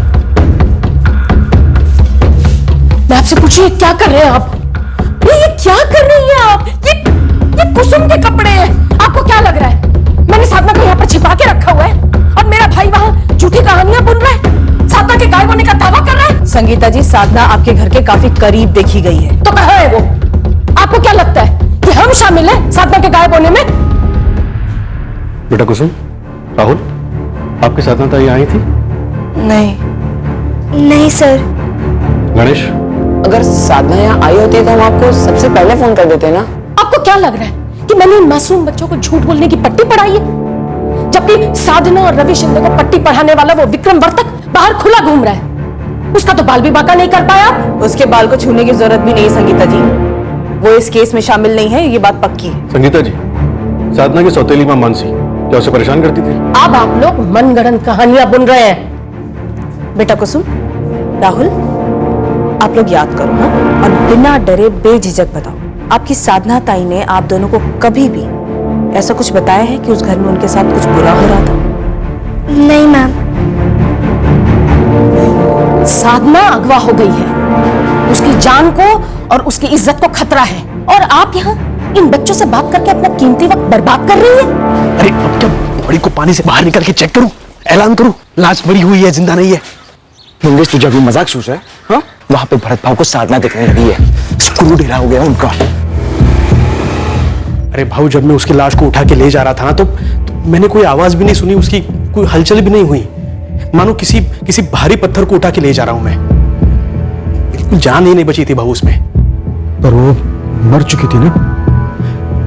मैं आपसे पूछिए क्या कर रहे हैं आप? ये क्या कर रही हैं आप? ये कुसुम के कपड़े हैं। आपको क्या लग रहा है मैंने साधना को यहाँ पर छिपा के रखा हुआ है और मेरा भाई वहाँ झूठी कहानियां बुन रहा है, साधना के गायब होने का दावा कर रहा है? संगीता जी, साधना आपके घर के काफी करीब देखी गई है। तो कहाँ है वो? आपको क्या लगता है कि हम शामिल हैं साधना के गायब होने में? बेटा कुसुम, राहुल, आपकी साधना ताई आई थी? नहीं सर। गणेश, अगर साधना यहाँ आई होती तो हम आपको सबसे पहले फोन कर देते ना। आपको क्या लग रहा है कि मैंने इन मासूम बच्चों को झूठ बोलने की पट्टी पढ़ाई है? जबकि साधना और रवि शिंदे को पट्टी पढ़ाने वाला वो विक्रम वर्तक बाहर खुला घूम रहा है। उसका तो बाल भी बांका नहीं कर पाया। उसके बाल को छूने की जरूरत भी नहीं है संगीता जी, वो इस केस में शामिल नहीं है, ये बात पक्की है। संगीता जी, साधना की सौतेली मां मानसी क्या उसे परेशान करती थी? अब आप लोग मनगढ़ंत कहानियां बुन रहे हैं। बेटा कुसुम, राहुल, आप लोग याद करो हाँ, और बिना डरे बेझिझक बताओ, आपकी साधना ताई ने आप दोनों को कभी भी ऐसा कुछ बताया है कि उस घर में उनके साथ कुछ बुरा हो रहा था? नहीं मैम। साधना अगवा हो गई है, उसकी जान को और उसकी इज्जत को खतरा है, और आप यहाँ इन बच्चों से बात करके अपना कीमती वक्त बर्बाद कर रही है। अरे अब क्या बॉडी को पानी से बाहर निकाल के चेक करूं, ऐलान करूं लाश मरी हुई है जिंदा नहीं है? मंगेश, तुझे अभी मजाक सोच रहा है? हाँ? वहां पे भरत भाव को साधना दिखने लगी है, स्क्रू ढीला हो गया उनका। अरे भाऊ, जब मैं उसकी लाश को उठा के ले जा रहा था ना तो मैंने कोई आवाज भी नहीं सुनी, उसकी कोई हलचल भी नहीं हुई। मानो किसी भारी पत्थर को उठा के ले जा रहा हूं मैं। बिल्कुल जान ही नहीं बची थी बहू उसमें। पर वो मर चुकी थी ना?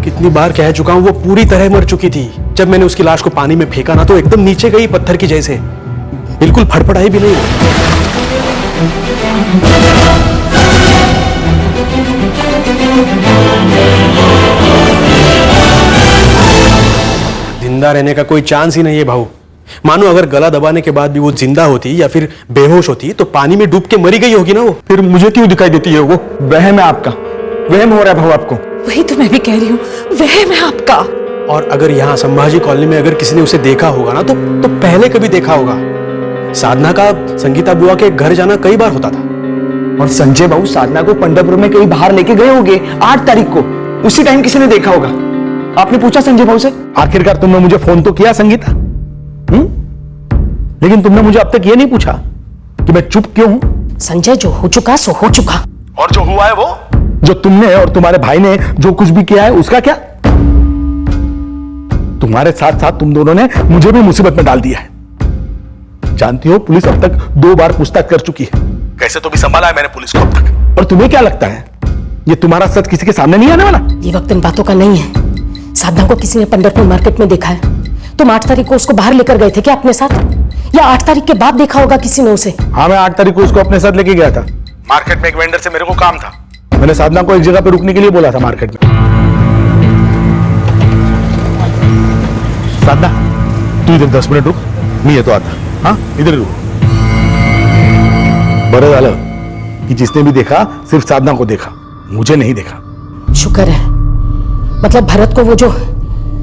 कितनी बार कह चुका हूं, वो पूरी तरह मर चुकी थी। जब मैंने उसकी लाश को पानी में फेंका ना, तो एकदम नीचे गई पत्थर की जैसे, बिल्कुल फड़फड़ाई भी नहीं। जिंदा रहने का कोई चांस ही नहीं है भाऊ। मानो अगर गला दबाने के बाद भी वो जिंदा होती या फिर बेहोश होती तो पानी में डूब के मरी गई होगी ना वो। फिर मुझे क्यों दिखाई देती है वो? वहम है आपका, वहम हो रहा है भाऊ आपको। वही तो मैं भी कह रही हूँ, वहम है आपका। और अगर यहाँ संभाजी कॉलोनी में अगर किसी ने उसे देखा होगा ना, तो पहले कभी देखा होगा। साधना का संगीता बुआ के घर जाना कई बार होता था। और संजय बाबू साधना को पंडरपुर में कहीं बाहर लेके गए होंगे 8 तारीख को, उसी टाइम किसी ने देखा होगा। आपने पूछा संजय बाबू से? आखिरकार तुमने मुझे फोन तो किया संगीता, लेकिन तुमने मुझे अब तक ये नहीं पूछा कि मैं चुप क्यों हूं। संजय, जो हो चुका सो हो चुका। और जो हुआ है वो, जो तुमने और तुम्हारे भाई ने जो कुछ भी किया है उसका क्या? तुम्हारे साथ साथ तुम दोनों ने मुझे भी मुसीबत में डाल दिया है। जानती हो, पुलिस अब तक 2 बार पूछताछ कर चुकी है। कैसे तो भी संभाला है मैंने पुलिस को अब तक। और तुम्हें क्या लगता है ये तुम्हारा सच किसी के सामने नहीं आने वाला? ये वक्त इन बातों का नहीं है। साधना को किसी ने पंडरपुर मार्केट में देखा है। तुम 8 तारीख को उसको बाहर लेकर गए थे क्या अपने साथ, या 8 तारीख के बाद देखा होगा किसी ने उसे? हाँ, मैं 8 तारीख को उसको अपने साथ लेके गया था। मार्केट में एक वेंडर से मेरे को काम था। मैंने साधना को एक जगह पे रुकने के लिए बोला था मार्केट में। साधना, तू इधर 10 मिनट रुक, मी येतो आता। हाँ, इधर रुक। बरं झालं कि जिसने भी देखा सिर्फ साधना को देखा, मुझे नहीं देखा। शुक्र है। मतलब भरत को वो जो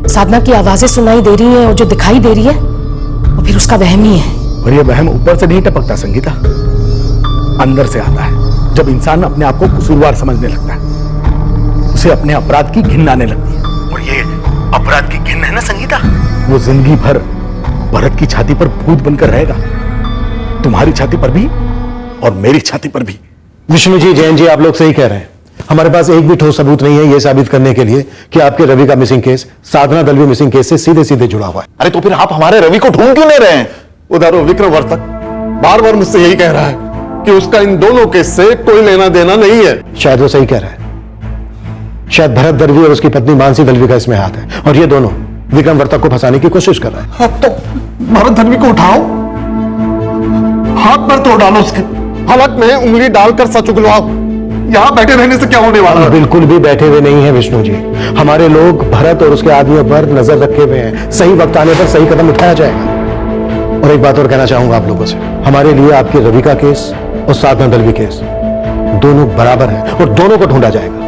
साधना की आवाजें सुनाई दे रही हैं और जो दिखाई दे रही है, वो फिर उसका वहम ही है। और ये वहम ऊपर से नहीं टपकता संगीता, अंदर से आता है। जब इंसान अपने आप को कसूरवार समझने लगता है, उसे अपने अपराध की घिन आने लगती है। और ये अपराध की घिन है ना संगीता, वो जिंदगी भर भरत की छाती पर भूत बनकर रहेगा। तुम्हारी छाती पर भी और मेरी छाती पर भी। विष्णु जी, जैन जी, आप लोग सही कह रहे हैं। हमारे पास एक भी ठोस सबूत नहीं है यह साबित करने के लिए कि आपके रवि का मिसिंग केस साधना दलवी मिसिंग केस से सीधे सीधे जुड़ा हुआ है। अरे तो फिर आप हमारे रवि को ढूंढ क्यों नहीं रहे हैं? उधर वो विक्रम वर्तक बार बार मुझसे यही कह रहा है कि उसका इन दोनों केस से कोई लेना देना नहीं है। शायद वो सही कह रहा है। शायद भरत दलवी और उसकी पत्नी मानसी दलवी का इसमें हाथ है, और ये दोनों विक्रम वर्तक को फंसाने की कोशिश कर रहे हैं। अब तो भरत दलवी को उठाओ, हाथ पर तोड़ डालो उसके, फलक में उंगली डालकर सच उगलवाओ। यहां बैठे रहने से क्या होने वाला है? बिल्कुल भी बैठे हुए नहीं है विष्णु जी। हमारे लोग भरत और उसके आदमियों पर नजर रखे हुए हैं। सही वक्त आने पर सही कदम उठाया जाएगा। और एक बात और कहना चाहूंगा आप लोगों से, हमारे लिए आपके रवि का केस और साधना दलवी केस दोनों बराबर हैं और दोनों को ढूंढा जाएगा।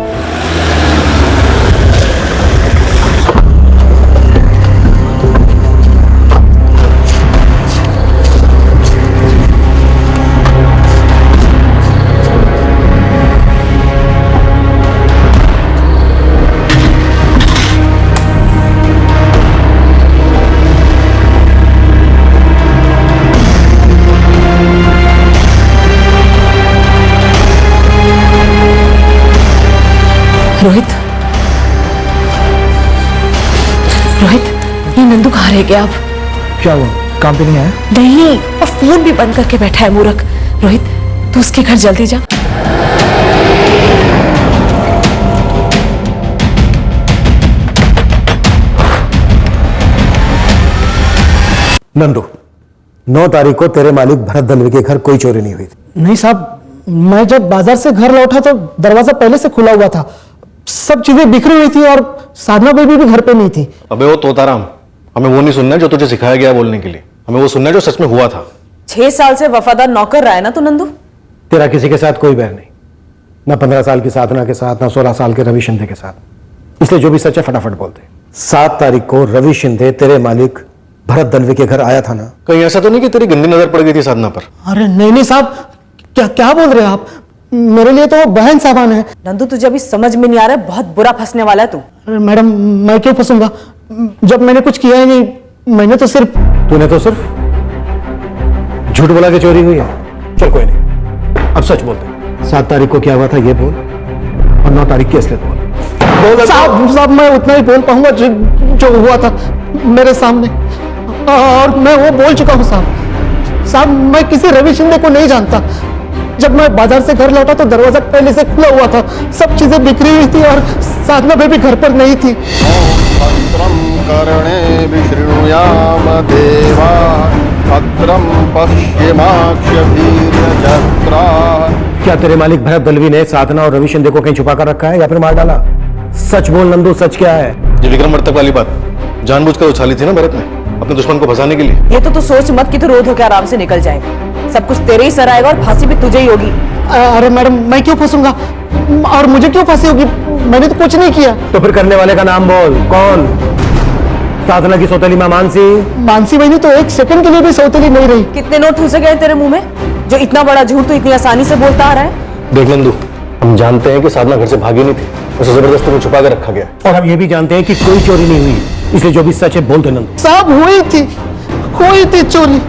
रोहित, रोहित, ये नंदू कहाँ रह गया अब? क्या हुआ, काम पे नहीं आया? नहीं, और फोन भी बंद करके बैठा है मूर्ख। रोहित, तू उसके घर जल्दी जा। नंदू, 9 तारीख को तेरे मालिक भरत दलवी के घर कोई चोरी नहीं हुई थी। नहीं साहब, मैं जब बाजार से घर लौटा तो दरवाजा पहले से खुला हुआ था। सब चीजें बिखरी हुई थी और साधना बेबी भी घर पे नहीं थी। अबे वो तोताराम, हमें वो नहीं सुनना जो तुझे सिखाया गया बोलने के लिए, हमें वो सुनना जो सच में हुआ था। 6 साल से वफादार नौकर रहा है ना तू नंदू। तेरा किसी के साथ कोई बैर नहीं, ना 15 साल की साधना के साथ, ना 16 साल के रवि शिंदे के साथ। इसलिए जो भी सच है फटाफट बोलते। 7 तारीख को रवि शिंदे तेरे मालिक भरत दलवी के घर आया था ना? कहीं ऐसा तो नहीं कि तेरी गंदी नजर पड़ गई थी साधना पर? अरे नहीं साहब, क्या क्या बोल रहे हैं आप? मेरे लिए तो वो बहन साहबान है। नंदू, तुझे अभी समझ में नहीं आ रहा है, बहुत बुरा फंसने वाला है तू। अरे मैडम, मैं क्यों फंसूंगा जब मैंने कुछ किया ही नहीं। मैंने तो सिर्फ तूने तो सिर्फ झूठ बोला के चोरी हुई है। चल कोई नहीं, अब सच बोलते। 7 तारीख को क्या हुआ था ये बोल, और 9 तारीख की असलियत बोल। साहब मैं उतना ही बोल पाऊंगा जो हुआ था मेरे सामने, और मैं वो बोल चुका हूँ साहब। साहब मैं किसी रवि शिंदे को नहीं जानता। जब मैं बाजार से घर लौटा तो दरवाजा पहले से खुला हुआ था, सब चीजें बिखरी हुई थी और साधना बेबी घर पर नहीं थी। कर्णे विशृणुयाम देवा भद्रम पश्चिमाक्षवीर्यजत्रा। क्या तेरे मालिक भरत दलवी ने साधना और रवि शिंदे को कहीं छुपा कर रखा है या फिर मार डाला? सच बोल नंदू, सच क्या है? ये विक्रम वर्तक वाली बात जानबूझकर उछाली थी ना भरत ने, अपने दुश्मन को फंसाने के लिए। ये तो तू सोच मत कि तू रोध होकर आराम से निकल जाएगा। सब कुछ तेरे ही सर आएगा और फांसी भी तुझे ही होगी। अरे मैडम, मैं क्यों फंसूंगा और मुझे क्यों फांसी होगी? मैंने तो कुछ नहीं किया। तो फिर करने वाले का नाम बोल, कौन? साधना की सौतेली मां मानसी? मानसी बहनी तो एक सेकंड के लिए भी सौतेली नहीं रही। कितने नोट ठूसे गए तेरे मुंह में जो इतना बड़ा झूठ तो इतनी आसानी से बोलता आ रहा है? देख नंदू, हम जानते हैं कि साधना घर से भागी नहीं थी, उसे जबरदस्ती में छुपा के रखा गया। और हम ये भी जानते हैं कि कोई चोरी नहीं हुई, इसलिए जो भी सच है बोल दे नंदू। साहब हुई थी चोरी।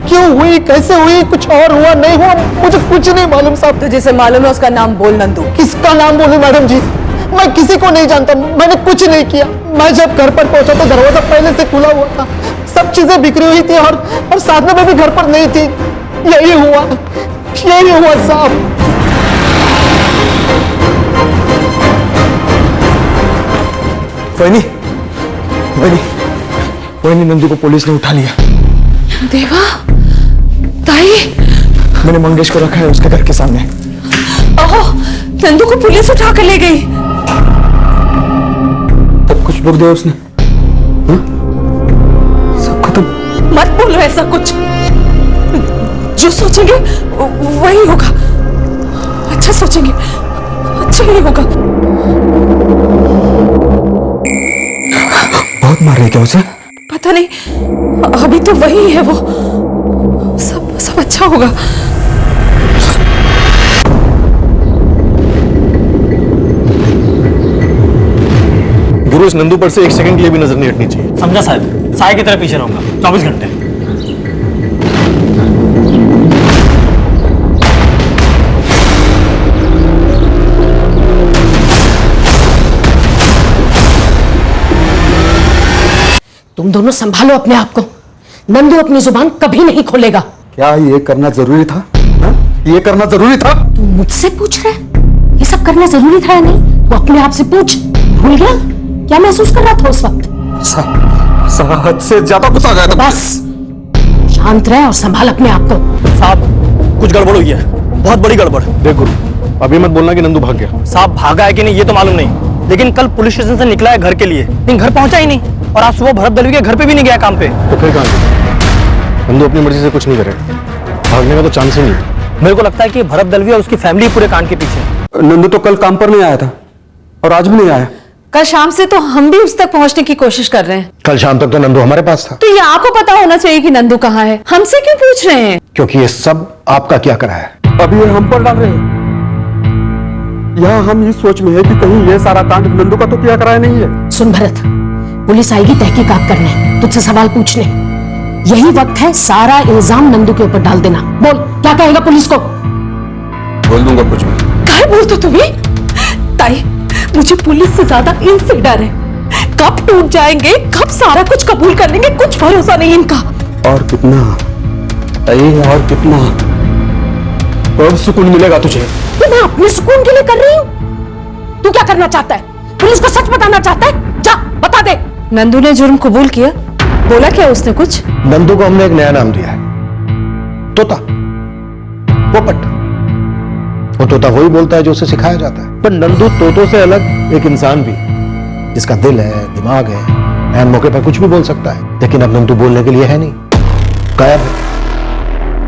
क्यों हुई, कैसे हुई, कुछ और हुआ नहीं हुआ, मुझे कुछ नहीं मालूम साहब। तो जिसे मालूम है उसका नाम बोल नंदू। किसका नाम बोलूं मैडम जी? मैं किसी को नहीं जानता, मैंने कुछ नहीं किया। मैं जब घर पर पहुंचा तो दरवाजा पहले से खुला हुआ था, सब चीजें बिखरी हुई थी और साधना बेबी घर पर नहीं थी। यही हुआ साहब। वही नंदू को पुलिस ने उठा लिया। देवा, ताई, मैंने मंगेश को रखा है उसके घर के सामने। ओहो, नंदू को पुलिस उठा कर ले गई। सब कुछ बुक दिया उसने। सब खत्म। मत बोलो ऐसा कुछ, जो सोचेंगे वही होगा। अच्छा सोचेंगे, अच्छा ही होगा। बहुत मार रहे क्या उसे? पता नहीं, अभी तो वही है वो। सब अच्छा होगा। गुरु, इस नंदू पर से एक सेकंड के लिए भी नजर नहीं हटनी चाहिए। समझा साहब, साय की तरह पीछे रहूंगा 24 घंटे। तुम दोनों संभालो अपने आप को। नंदू अपनी जुबान कभी नहीं खोलेगा। क्या ये करना जरूरी था? ये करना जरूरी था? तू मुझसे पूछ रहा है ये सब करना जरूरी था या नहीं? तू अपने आप से पूछ। भूल गया क्या महसूस कर रहा था उस वक्त? हद से ज्यादा गुस्सा आ गया था। बस शांत रहे और संभाल अपने आप को। साहब, कुछ गड़बड़ हुई है, बहुत बड़ी गड़बड़। देख गुरु, अभी मत बोलना कि नंदू भाग गया। साहब, भागा है कि नहीं ये तो मालूम नहीं, लेकिन कल पुलिस स्टेशन से निकला है घर के लिए, लेकिन घर पहुंचा ही नहीं। और आज सुबह भरत दलवी के घर पे भी नहीं गया काम पे। तो फिर कहाँ गया? नंदू अपनी मर्जी से कुछ नहीं करेगा, भागने का तो चांस ही नहीं। मेरे को लगता है कि भरत दलवी और उसकी फैमिली पूरे कांड के पीछे। नंदू तो कल काम पर नहीं आया था और आज भी नहीं आया। कल शाम से तो हम भी उस तक पहुंचने की कोशिश कर रहे हैं। कल शाम तक तो नंदू हमारे पास था। तो ये आपको पता होना चाहिए कि नंदू कहाँ है। हमसे क्यों पूछ रहे हैं? क्योंकि ये सब आपका क्या करा है। अभी ये हम पर डाल रहे हैं। यहाँ हम इस सोच में है कि कहीं ये सारा कांड नंदू का तो किया कराया नहीं है। सुन भरत, पुलिस आएगी तहकीकात करने, तुझसे सवाल पूछने। यही वक्त है सारा इल्जाम नंदू के ऊपर डाल देना। बोल, क्या कहेगा पुलिस को? बोल दूंगा कुछ भी। क्या बोल तो तुम्हें? ताई, मुझे पुलिस से ज्यादा इनसे डर है। कब टूट जाएंगे, कब सारा कुछ कबूल कर लेंगे, कुछ भरोसा नहीं इनका। और कितना और कितना और सुकून मिलेगा तुझे? ये मैं अपने सुकून के लिए कर रही हूँ। तू क्या करना चाहता है? पुलिस को सच बताना चाहता है? जा बता दे। नंदू ने जुर्म कबूल किया। बोला क्या उसने कुछ? नंदू को हमने एक नया नाम दिया है, तोता, पोपट। वो तोता वही बोलता है जो उसे सिखाया जाता है। पर नंदू तोतों से अलग एक इंसान भी, जिसका दिल है, दिमाग है, ऐन मौके पर कुछ भी बोल सकता है। लेकिन अब नंदू बोलने के लिए है नहीं, गायब है।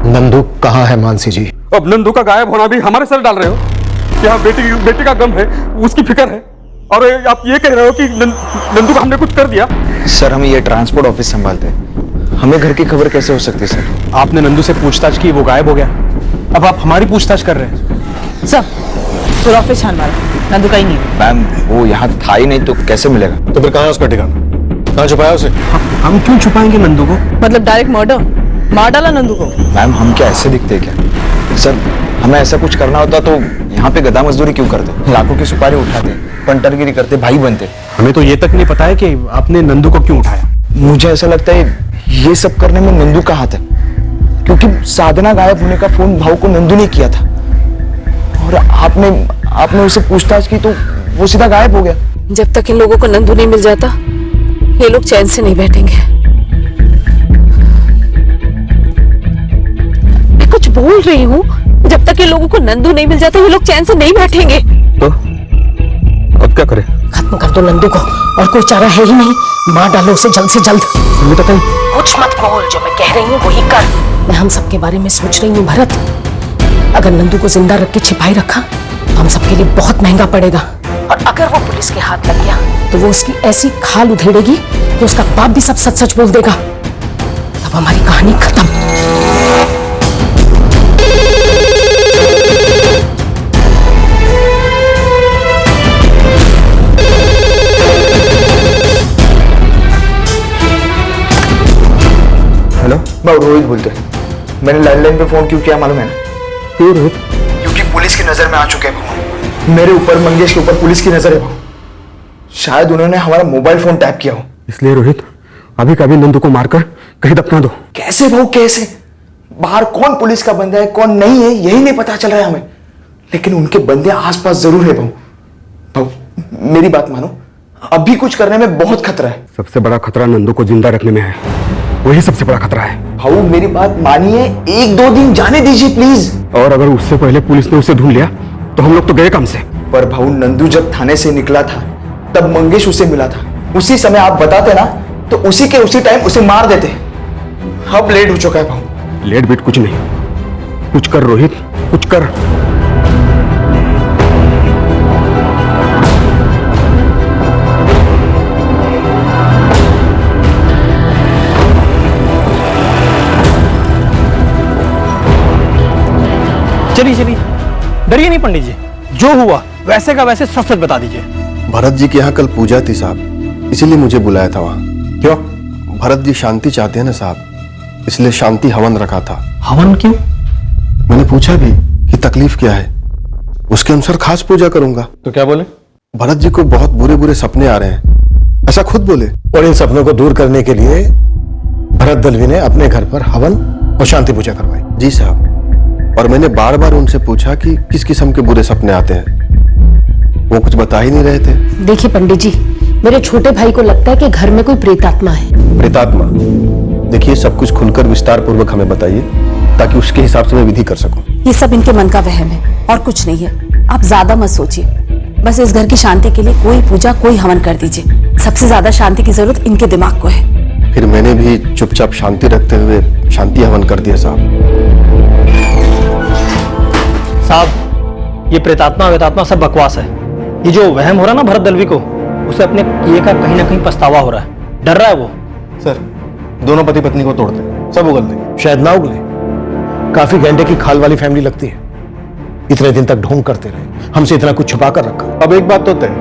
नंदू कहाँ है मानसी जी? अब नंदू का गायब होना भी हमारे सर डाल रहे हो? क्या बेटी का गम है, उसकी फिक्र है, और आप ये कह रहे हो कि नंदू का हमने कुछ कर दिया? सर, हम ये ट्रांसपोर्ट ऑफिस संभालते हैं, हमें घर की खबर कैसे हो सकती है सर? आपने नंदू से पूछताछ की, वो गायब हो गया, अब आप हमारी पूछताछ कर रहे हैं। सब पूरा ऑफिस छान मारा, नंदू का ही नहीं। मैम, वो यहाँ था ही नहीं तो कैसे मिलेगा? तो फिर कहाँ है उसका ठिकाना? कहाँ छुपाया उसे? हम क्यों छुपाएंगे नंदू को? मतलब डायरेक्ट मर्डर, मार डाला नंदू को? मैम, हम क्या ऐसे दिखते हैं क्या? सर, हमें ऐसा कुछ करना होता तो यहाँ पे गधा मजदूरी क्यों करते? लाखों की सुपारी उठाते, पंटरगिरी करते, भाई बनते। हमें तो ये तक नहीं पता है कि आपने नंदू को क्यों उठाया। मुझे ऐसा लगता है ये सब करने में नंदू का हाथ है, क्योंकि साधना गायब होने का फोन भाऊ को नंदू ने किया था और आपने उसे पूछताछ की तो वो सीधा गायब हो गया। जब तक इन लोगों को नंदू नहीं मिल जाता ये लोग चैन से नहीं बैठेंगे। मैं कुछ बोल रही हूँ, जब तक ये लोगों को नंदू नहीं मिल जाता ये लोग चैन से नहीं बैठेंगे। तो अब क्या करें? खत्म कर दो नंदू को, और कोई चारा है ही नहीं। मार डालो उसे जल्द से जल्द। कुछ मत बोल, जो मैं कह रही हूँ वही कर। मैं हम सबके बारे में सोच रही हूँ भरत। अगर नंदू को जिंदा रख के छिपाई रखा तो हम सबके लिए बहुत महंगा पड़ेगा, और अगर वो पुलिस के हाथ लग गया तो वो उसकी ऐसी खाल उधेड़ेगी कि उसका बाप भी सब सच सच बोल देगा। तब हमारी कहानी खत्म। हेलो, मैं रोहित बोलते हैं। मैंने लैंडलाइन पे फोन क्यों किया मालूम है ना? क्यों रोहित? क्योंकि पुलिस की नजर में आ चुके हैं भाऊ। मेरे ऊपर, मंगेश के ऊपर पुलिस की नजर है भाऊ। शायद उन्होंने हमारा मोबाइल फोन टैप किया हो। इसलिए रोहित अभी कभी नंदू को मारकर कहीं दफना दो। कैसे भाऊ, कैसे? बाहर कौन पुलिस का बंदा है कौन नहीं है यही नहीं पता चल रहा है हमें, लेकिन उनके बंदे आसपास जरूर है भाऊ। भाऊ मेरी बात मानो, अभी कुछ करने में बहुत खतरा है। सबसे बड़ा खतरा नंदू को जिंदा रखने में है, वही सबसे बड़ा खतरा है। भाऊ मेरी बात मानिए, 1-2 दिन जाने दीजिए प्लीज। और अगर उससे पहले पुलिस ने उसे ढूंढ लिया तो हम लोग तो गए काम से। पर भाऊ नंदू जब थाने से निकला था तब मंगेश उसे मिला था। उसी समय आप बताते ना तो उसी टाइम उसे मार देते। अब लेट हो चुका है भाऊ। लेट बेट कुछ नहीं, कुछ कर रोहित, कुछ कर। चलिए चलिए, डरिए नहीं पंडित जी, जो हुआ वैसे का वैसे सच सच बता दीजिए। भरत जी के यहाँ कल पूजा थी साहब, इसीलिए मुझे बुलाया था वहाँ। क्यों? भरत जी शांति चाहते हैं ना साहब, इसलिए शांति हवन रखा था। हवन क्यों? मैंने पूछा भी कि तकलीफ क्या है, उसके अनुसार खास पूजा करूंगा। तो क्या बोले? भरत जी को बहुत बुरे बुरे सपने आ रहे हैं, ऐसा खुद बोले। और इन सपनों को दूर करने के लिए भरत दलवी ने अपने घर पर हवन और शांति पूजा करवाई। जी साहब, और मैंने बार बार उनसे पूछा कि किस किस्म के बुरे सपने आते हैं, वो कुछ बता ही नहीं रहे थे। देखिए पंडित जी, मेरे छोटे भाई को लगता है कि घर में कोई प्रेतात्मा है। प्रेतात्मा? देखिए सब कुछ खुलकर विस्तार पूर्वक हमें बताइए ताकि उसके हिसाब से मैं विधि कर सकूं। ये सब इनके मन का वहम है और कुछ नहीं है। आप ज्यादा मत सोचिए, बस इस घर की शांति के लिए कोई पूजा कोई हवन कर दीजिए। सबसे ज्यादा शांति की जरूरत इनके दिमाग को है। फिर मैंने भी चुपचाप शांति रखते हुए शांति हवन कर दिया साहब ये प्रेतात्मा वेतात्मा सब बकवास है। ये जो वहम हो रहा ना भरत दलवी को, उसे अपने किए का कहीं ना कहीं पछतावा हो रहा है, डर रहा है वो। सर दोनों पति पत्नी को तोड़ते सब उगल देंगे। शायद ना उगले, काफी घंटे की खाल वाली फैमिली लगती है। इतने दिन तक ढोंग करते रहे, हमसे इतना कुछ छुपा कर रखा। अब एक बात तो तय,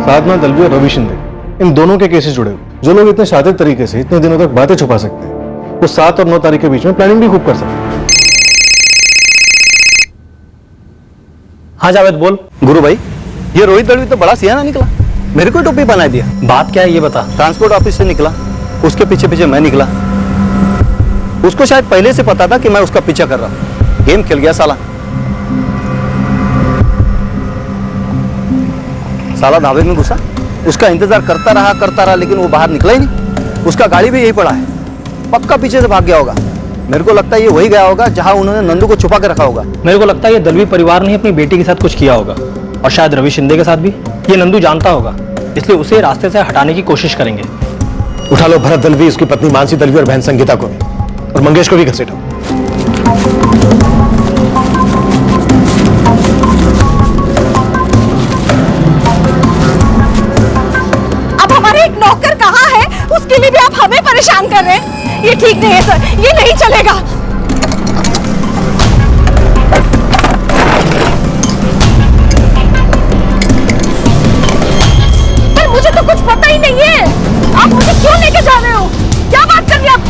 साधना दलवी और रवि शिंदे, इन दोनों के केसेस जुड़े हुए। जो लोग इतने शातिर तरीके से इतने दिनों तक बातें छुपा सकते हैं, वो 7 और 9 तारीख के बीच में प्लानिंग भी खूब कर सकते हैं। हाँ जावेद बोल। गुरु भाई, ये रोहित दलवी तो बड़ा सियाना निकला, मेरे को टोपी बना दिया। बात क्या है ये बता। ट्रांसपोर्ट ऑफिस से निकला, उसके पीछे पीछे मैं निकला। उसको शायद पहले से पता था कि मैं उसका पीछा कर रहा हूं, गेम खेल गया साला। साला ढाबे में घुसा, उसका इंतजार करता रहा, लेकिन वो बाहर निकला ही नहीं। उसका गाड़ी भी यही पड़ा है, पक्का पीछे से भाग गया होगा। मेरे को लगता है ये वही गया होगा जहां उन्होंने नंदू को छुपा के रखा होगा। मेरे को लगता है ये दलवी परिवार ने अपनी बेटी के साथ कुछ किया होगा, और शायद रवि शिंदे के साथ भी। ये नंदू जानता होगा, इसलिए उसे रास्ते से हटाने की कोशिश करेंगे। उठा लो भरत दलवी, उसकी पत्नी मानसी दलवी और बहन संगीता को भी, और मंगेश को भी घसीटो। अब हमारे एक नौकर कहाँ है, उसके लिए भी आप हमें परेशान कर रहे हैं। ये ठीक नहीं है सर, ये नहीं चलेगा। पर मुझे तो कुछ पता ही नहीं है, आप मुझे क्यों लेके जा रहे हो? क्या बात कर रही हैं आप?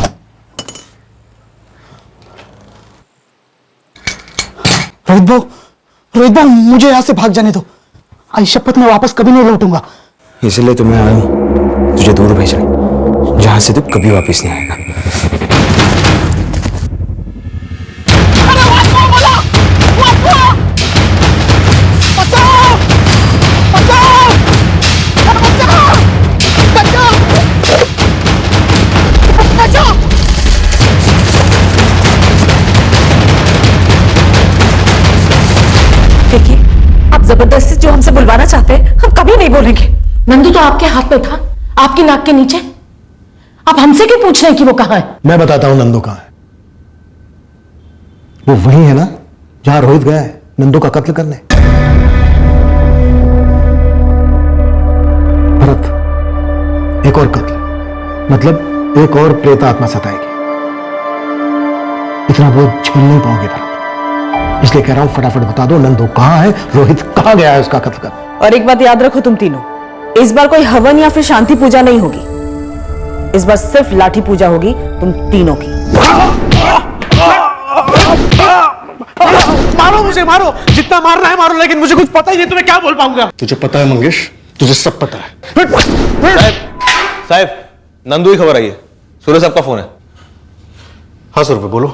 रोहित भाऊ मुझे यहाँ से भाग जाने दो। आई शपथ मैं वापस कभी नहीं लौटूंगा। इसलिए तो मैं आया हूं तुझे दूर भेजने, जहां से तू कभी वापस नहीं आएगा। जबरदस्ती जो हमसे बुलवाना चाहते हैं हम कभी नहीं बोलेंगे। नंदू तो आपके हाथ में था, आपकी नाक के नीचे। आप हमसे क्यों पूछ रहे हैं कि वो कहां है? मैं बताता हूं नंदू कहां है। वो वही है ना जहां रोहित गया है नंदू का कत्ल करने। भरत, एक और कत्ल, मतलब एक और प्रेत आत्मा सताएगी। इतना बोझ झेल नहीं पाओगे भरत, इसलिए कह रहा हूं फटाफट बता दो नंदू कहां है, रोहित कहां गया है उसका कत्ल करने। और एक बात याद रखो तुम तीनों, इस बार कोई हवन या फिर शांति पूजा नहीं होगी, इस बार सिर्फ लाठी पूजा होगी तुम तीनों की। मारो मुझे, मारो, जितना मारना है मारो, लेकिन मुझे कुछ पता ही नहीं, तुम्हें क्या बोल पाऊंगा। तुझे पता है मंगेश, तुझे सब पता है। साहब, नंदू की खबर आई है, सूरज साहब का फोन है। हाँ सर, बोलो,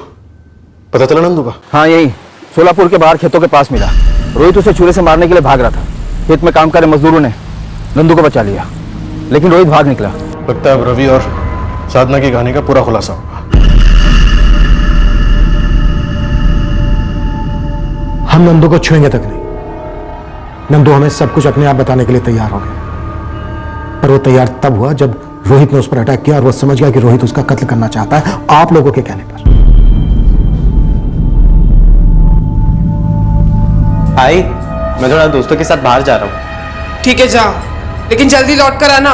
पता चला नंदू का? हाँ यही सोलापुर के बाहर खेतों के पास मिला। रोहित उसे छुरे से मारने के लिए भाग रहा था। खेत में काम कर रहे मजदूरों ने नंदू को बचा लिया, लेकिन रोहित भाग निकला। लगता है अब रवि और साधना की कहानी का पूरा खुलासा होगा। हम नंदू को छुएंगे तक नहीं। नंदू हमें सब कुछ अपने आप बताने के लिए तैयार हो गया, पर वो तैयार तब हुआ जब रोहित ने उस पर अटैक किया और वो समझ गया कि रोहित उसका कत्ल करना चाहता है आप लोगों के कहने पर। भाई, मैं थोड़ा दोस्तों के साथ बाहर जा रहा हूँ। ठीक है जा, लेकिन जल्दी लौट कर आना।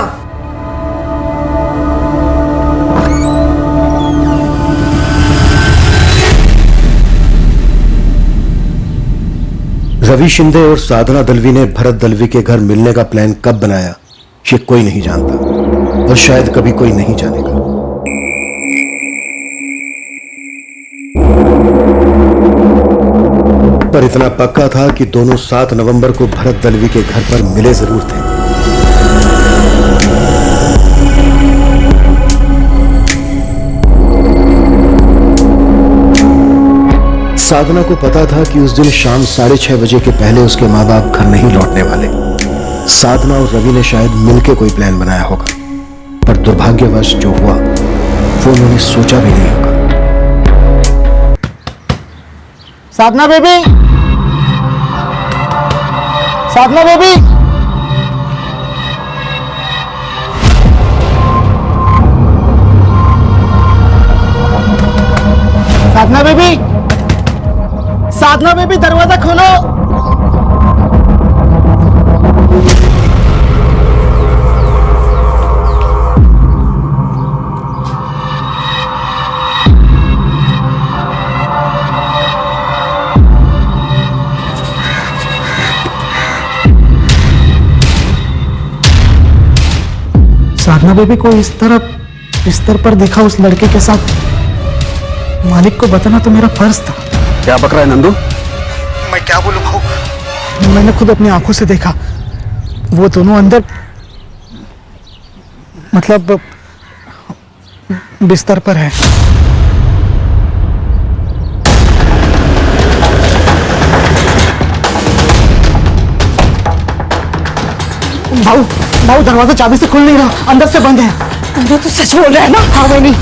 रवि शिंदे और साधना दलवी ने भरत दलवी के घर मिलने का प्लान कब बनाया ये कोई नहीं जानता और शायद कभी कोई नहीं जानेगा। पर इतना पक्का था कि दोनों 7 नवंबर को भरत दलवी के घर पर मिले जरूर थे। साधना को पता था कि उस दिन शाम 6:30 बजे के पहले उसके माँ बाप घर नहीं लौटने वाले। साधना और रवि ने शायद मिलकर कोई प्लान बनाया होगा, पर दुर्भाग्यवश जो हुआ वो उन्होंने सोचा भी नहीं होगा। साधना बेबी, साधना बेबी, साधना बेबी, साधना बेबी, दरवाजा खोलो। साधना बेबी को इस तरह बिस्तर पर देखा उस लड़के के साथ, मालिक को बताना तो मेरा फर्ज था। क्या बक रहा है नंदू? मैं क्या बोलूं भाऊ, मैंने खुद अपनी आंखों से देखा वो दोनों अंदर, मतलब बिस्तर पर है। भाऊ, भाऊ, दरवाजा चाबी से खुल नहीं रहा, अंदर से बंद है। तो सच बोल रहा है ना? हाँ भाई, नहीं।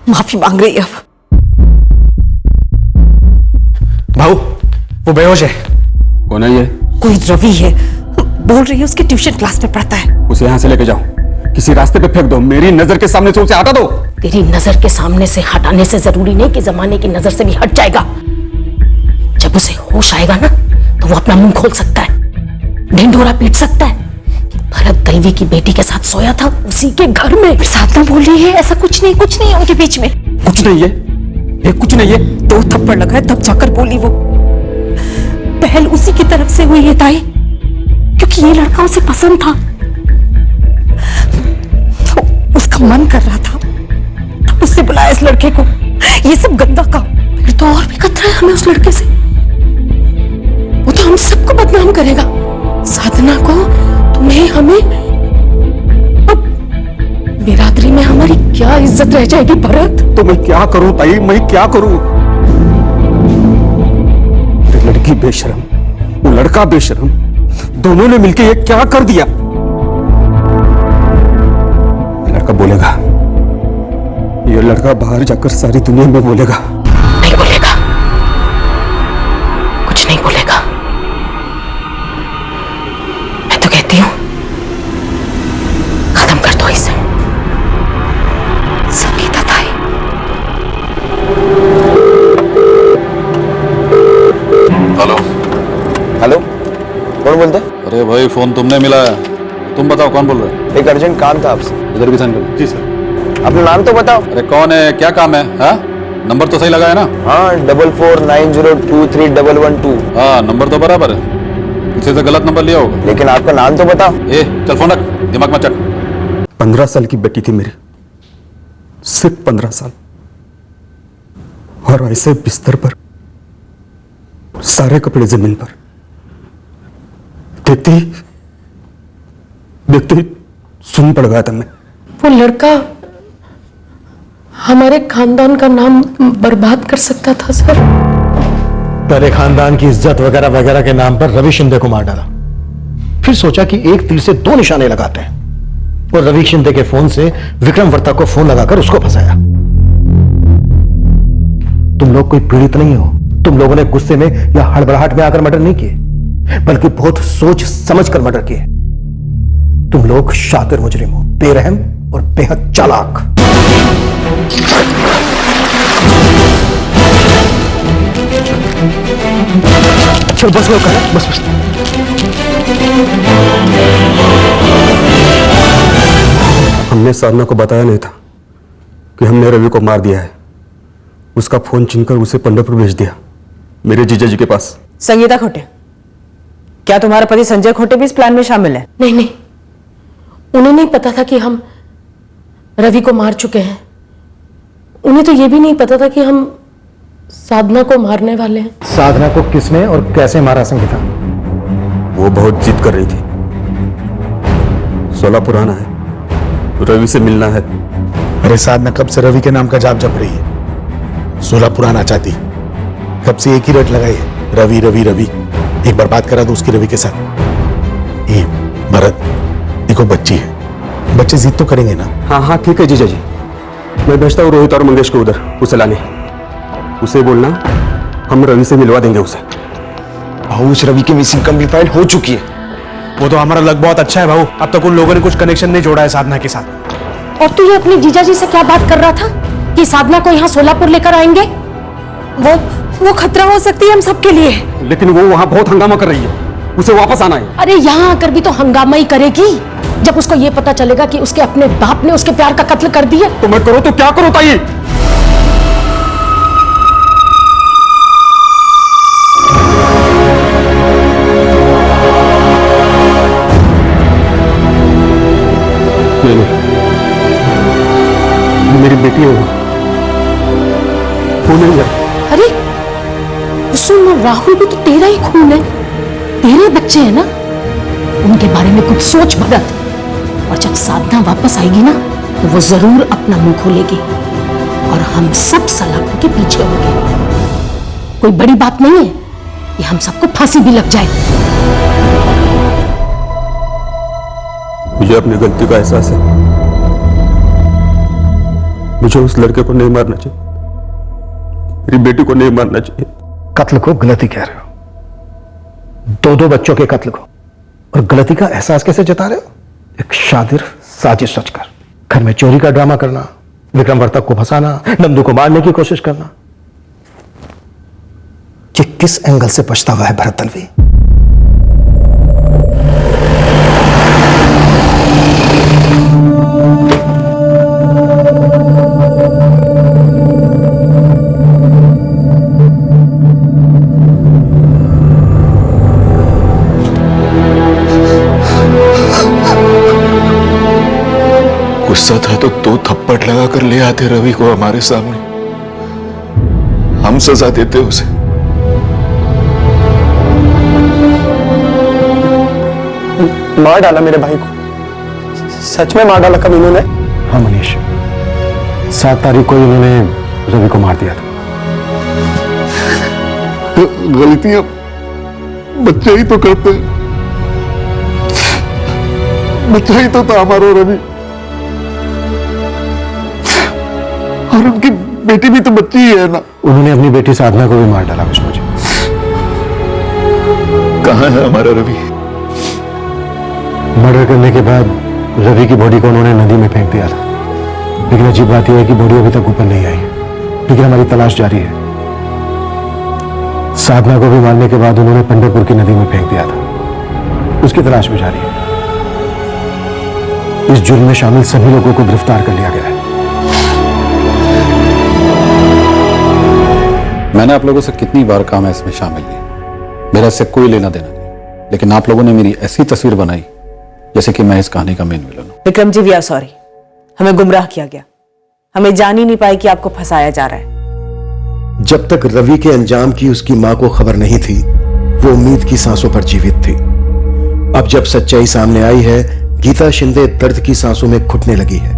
माफी मांग रही है अब। भाऊ, वो बेहोश है। कौन है ये? कोई रवि है, बोल रही है उसकी ट्यूशन क्लास में पढ़ता है। उसे यहां से लेके जाओ, किसी रास्ते पे फेंक दो, मेरी नजर के सामने से उसे हटा दो। तेरी नजर के सामने से हटाने से जरूरी नहीं कि जमाने की नजर से भी हट जाएगा। जब उसे होश आएगा ना तो वो अपना मुंह खोल सकता है, ढिंढोरा पीट सकता है कि भरत दलवी की बेटी के साथ सोया था उसी के घर में। साधना बोल रही है ऐसा कुछ नहीं है उनके बीच में। कुछ नहीं है, ये कुछ नहीं है। 2 थप्पड़ लगाए तब जाकर बोली वो। पहल उसी की तरफ से हुई है ताई, क्योंकि ये लड़का उसे पसंद था, तो उसका मन कर रहा था, तब उसने बुलाया इस लड़के को। ये सब गंदा काम। फिर तो और भी खतरा है हमें उस लड़के से। वो तो हम सबको बदनाम करेगा, साधना को, तुम्हें, हमें। अब बिरादरी में हमारी क्या इज्जत रह जाएगी भरत? तो मैं क्या करूं ताई, मैं क्या करूं? लड़की बेशरम, वो लड़का बेशरम, दोनों ने मिलकर ये क्या कर दिया? लड़का बोलेगा, ये लड़का बाहर जाकर सारी दुनिया में बोलेगा। नहीं बोलेगा, कुछ नहीं बोलेगा। मैं तो कहती हूं खत्म कर दो इसे। संगीता ताई। हेलो हेलो, कौन बोलते? अरे भाई फोन तुमने मिलाया, तुम बताओ कौन बोल रहे हो? एक अर्जेंट काम था आपसे। इधर भी सेंड करो। जी सर। अपना नाम तो बताओ। अरे कौन है, क्या काम है? हाँ, नंबर तो सही लगा है ना? हाँ, 4490231112। हाँ, नंबर तो बराबर है, किसी से गलत नंबर लिया होगा। लेकिन आपका नाम तो बताओ। ए चल फोन रख, दिमाग मत चट। 15 साल की बेटी थी मेरी, सिर्फ 15 साल, और ऐसे बिस्तर पर, सारे कपड़े जमीन पर। देखती देखती सुन पड़ गया था मैं। वो लड़का हमारे खानदान का नाम बर्बाद कर सकता था सर। पहले खानदान की इज्जत वगैरह वगैरह के नाम पर रवि शिंदे को मार डाला, फिर सोचा कि एक तीर से 2 निशाने लगाते हैं, और रवि शिंदे के फोन से विक्रम वर्ता को फोन लगाकर उसको फंसाया। तुम लोग कोई पीड़ित नहीं हो, तुम लोगों ने गुस्से में या हड़बड़ाहट में आकर मर्डर नहीं किए, बल्कि बहुत सोच समझ कर मर्डर किए। तुम लोग शातिर मुजरिम हो, बेरहम और बेहद चालाक। चल बस लो, बस बस। हमने साधना को बताया नहीं था कि हमने रवि को मार दिया है। उसका फोन छीनकर उसे पंढरपुर भेज दिया, मेरे जीजा जी के पास। संगीता खोटे, क्या तुम्हारा पति संजय खोटे भी इस प्लान में शामिल है? नहीं, उन्हें नहीं पता था कि हम रवि को मार चुके हैं। उन्हें तो यह भी नहीं पता था कि हम साधना को मारने वाले हैं। साधना को किसने और कैसे मारा संगीता? वो बहुत जिद कर रही थी, 16 पुराना है, रवि से मिलना है। अरे साधना कब से रवि के नाम का जाप जप रही है? 16 पुराना चाहती, कब से एक ही रेट लगाई है, रवि रवि रवि। एक बार बात करा दो उसकी रवि के साथ। ये भरत देखो, बच्ची है, बच्चे जिद तो करेंगे ना। हाँ ठीक है जीजा जी, मैं भेजता हूँ रोहित और मंगेश को उधर उसे लाने। उसे बोलना हम रवि से मिलवा देंगे उसे। भाऊ, उस रवि की मिसिंग कंप्लीट हो चुकी है। वो तो हमारा लक बहुत अच्छा है भाऊ, अब तक उन लोगों ने कुछ कनेक्शन नहीं जोड़ा है साधना के साथ। और तू ये अपनी जीजाजी से क्या बात कर रहा था कि साधना को यहाँ सोलापुर लेकर आएंगे? वो खतरा हो सकती है हम सबके लिए। लेकिन वो वहां बहुत हंगामा कर रही है, उसे वापस आना है। अरे यहाँ आकर भी तो हंगामा ही करेगी जब उसको ये पता चलेगा कि उसके अपने बाप ने उसके प्यार का कत्ल कर दिया। तो मैं करूँ तो क्या करूँ ताई? मेरी बेटी है वो नहीं है। अरे सुन, राहुल भी तो तेरा ही खून है, तेरे बच्चे हैं ना, उनके बारे में कुछ सोच भरत। और जब साधना वापस आएगी ना तो वो जरूर अपना मुंह खोलेगी और हम सब सलाखों के पीछे होंगे। कोई बड़ी बात नहीं है कि हम सबको फांसी भी लग जाए। मुझे अपनी गलती का एहसास है, मुझे उस लड़के को नहीं मारना चाहिए, मेरी बेटी को नहीं मारना चाहिए। कत्ल को गलती कह रहे हो, 2 बच्चों के कत्ल को, और गलती का एहसास कैसे जता रहे हो? एक शातिर साजिश रचकर घर में चोरी का ड्रामा करना, विक्रम वर्तक को फंसाना, नंदू को मारने की कोशिश करना। ये किस एंगल से पछता हुआ है भरत दलवी? गुस्सा था तो 2 थप्पड़ लगाकर ले आते रवि को हमारे सामने, हम सजा देते उसे। मार डाला मेरे भाई को, सच में मार डाला कब इन्होंने? हाँ मनीष, 7 तारीख को इन्होंने रवि को मार दिया था। गलतियां बच्चे ही तो करते हैं, बच्चा ही तो था हमारा रवि, और उनकी बेटी भी तो बच्ची ही है ना। उन्होंने अपनी बेटी साधना को भी मार डाला विष्णु जी। कहाँ है हमारा रवि? मर्डर करने के बाद रवि की बॉडी को उन्होंने नदी में फेंक दिया था, लेकिन अजीब बात यह है कि बॉडी अभी तक ऊपर नहीं आई है, लेकिन हमारी तलाश जारी है। साधना को भी मारने के बाद उन्होंने पंढरपुर की नदी में फेंक दिया था, उसकी तलाश भी जारी है। इस जुर्म में शामिल सभी लोगों को गिरफ्तार कर लिया गया है। मैंने आप लोगों से कितनी बार कहा मैं इसमें शामिल नहीं, मेरा इससे कोई लेना देना नहीं, लेकिन आप लोगों ने मेरी ऐसी तस्वीर बनाई जैसे कि मैं इस कहानी का मेन विलन हूं। Vikram ji, we are sorry, हमें गुमराह किया गया, हमें जान ही नहीं पाई कि आपको फंसाया जा रहा है। जब तक रवि के अंजाम की उसकी मां को खबर नहीं थी, वो उम्मीद की सांसों पर जीवित थी। अब जब सच्चाई सामने आई है, गीता शिंदे दर्द की सांसों में घुटने लगी है।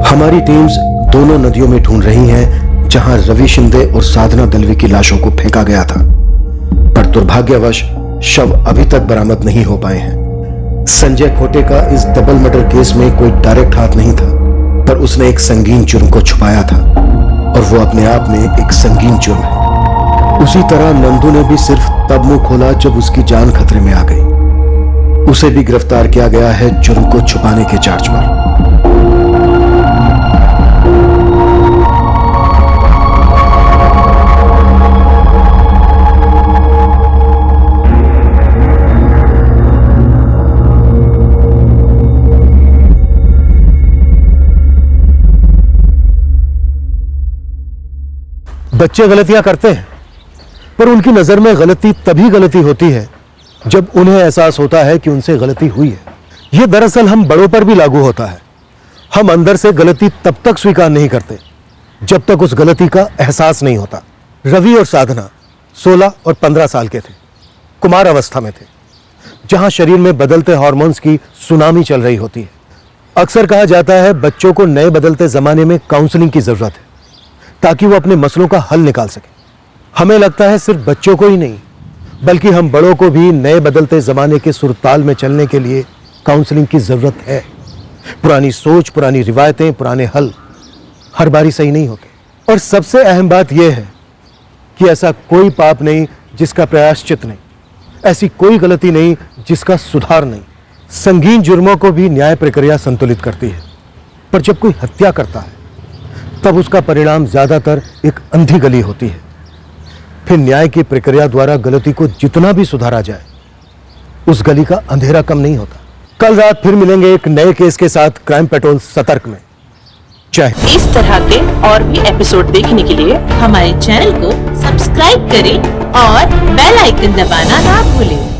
हमारी टीम्स दोनों नदियों में ढूंढ रही हैं जहां रवि शिंदे और साधना दलवी की लाशों को फेंका गया था, पर दुर्भाग्यवश शव अभी तक बरामद नहीं हो पाए हैं। संजय खोटे का इस डबल मर्डर केस में कोई डायरेक्ट हाथ नहीं था, पर उसने एक संगीन जुर्म को छुपाया था, और वो अपने आप में एक संगीन जुर्म है। उसी तरह नंदू ने भी सिर्फ तब मुंह खोला जब उसकी जान खतरे में आ गई। उसे भी गिरफ्तार किया गया है जुर्म को छुपाने के चार्ज पर। बच्चे गलतियां करते हैं, पर उनकी नजर में गलती तभी गलती होती है जब उन्हें एहसास होता है कि उनसे गलती हुई है। यह दरअसल हम बड़ों पर भी लागू होता है। हम अंदर से गलती तब तक स्वीकार नहीं करते जब तक उस गलती का एहसास नहीं होता। रवि और साधना 16 और 15 साल के थे, कुमार अवस्था में थे, जहां शरीर में बदलते हार्मोन्स की सुनामी चल रही होती है। अक्सर कहा जाता है बच्चों को नए बदलते जमाने में काउंसलिंग की जरूरत है ताकि वो अपने मसलों का हल निकाल सके। हमें लगता है सिर्फ बच्चों को ही नहीं, बल्कि हम बड़ों को भी नए बदलते जमाने के सुरताल में चलने के लिए काउंसलिंग की जरूरत है। पुरानी सोच, पुरानी रिवायतें, पुराने हल हर बारी सही नहीं होते। और सबसे अहम बात यह है कि ऐसा कोई पाप नहीं जिसका प्रायश्चित नहीं, ऐसी कोई गलती नहीं जिसका सुधार नहीं। संगीन जुर्मों को भी न्याय प्रक्रिया संतुलित करती है, पर जब कोई हत्या करता है तब उसका परिणाम ज्यादातर एक अंधी गली होती है। फिर न्याय की प्रक्रिया द्वारा गलती को जितना भी सुधारा जाए, उस गली का अंधेरा कम नहीं होता। कल रात फिर मिलेंगे एक नए केस के साथ क्राइम पेट्रोल सतर्क में। जय हिंद। इस तरह के और भी एपिसोड देखने के लिए हमारे चैनल को सब्सक्राइब करें और बेल आइकन दबाना ना भूलें।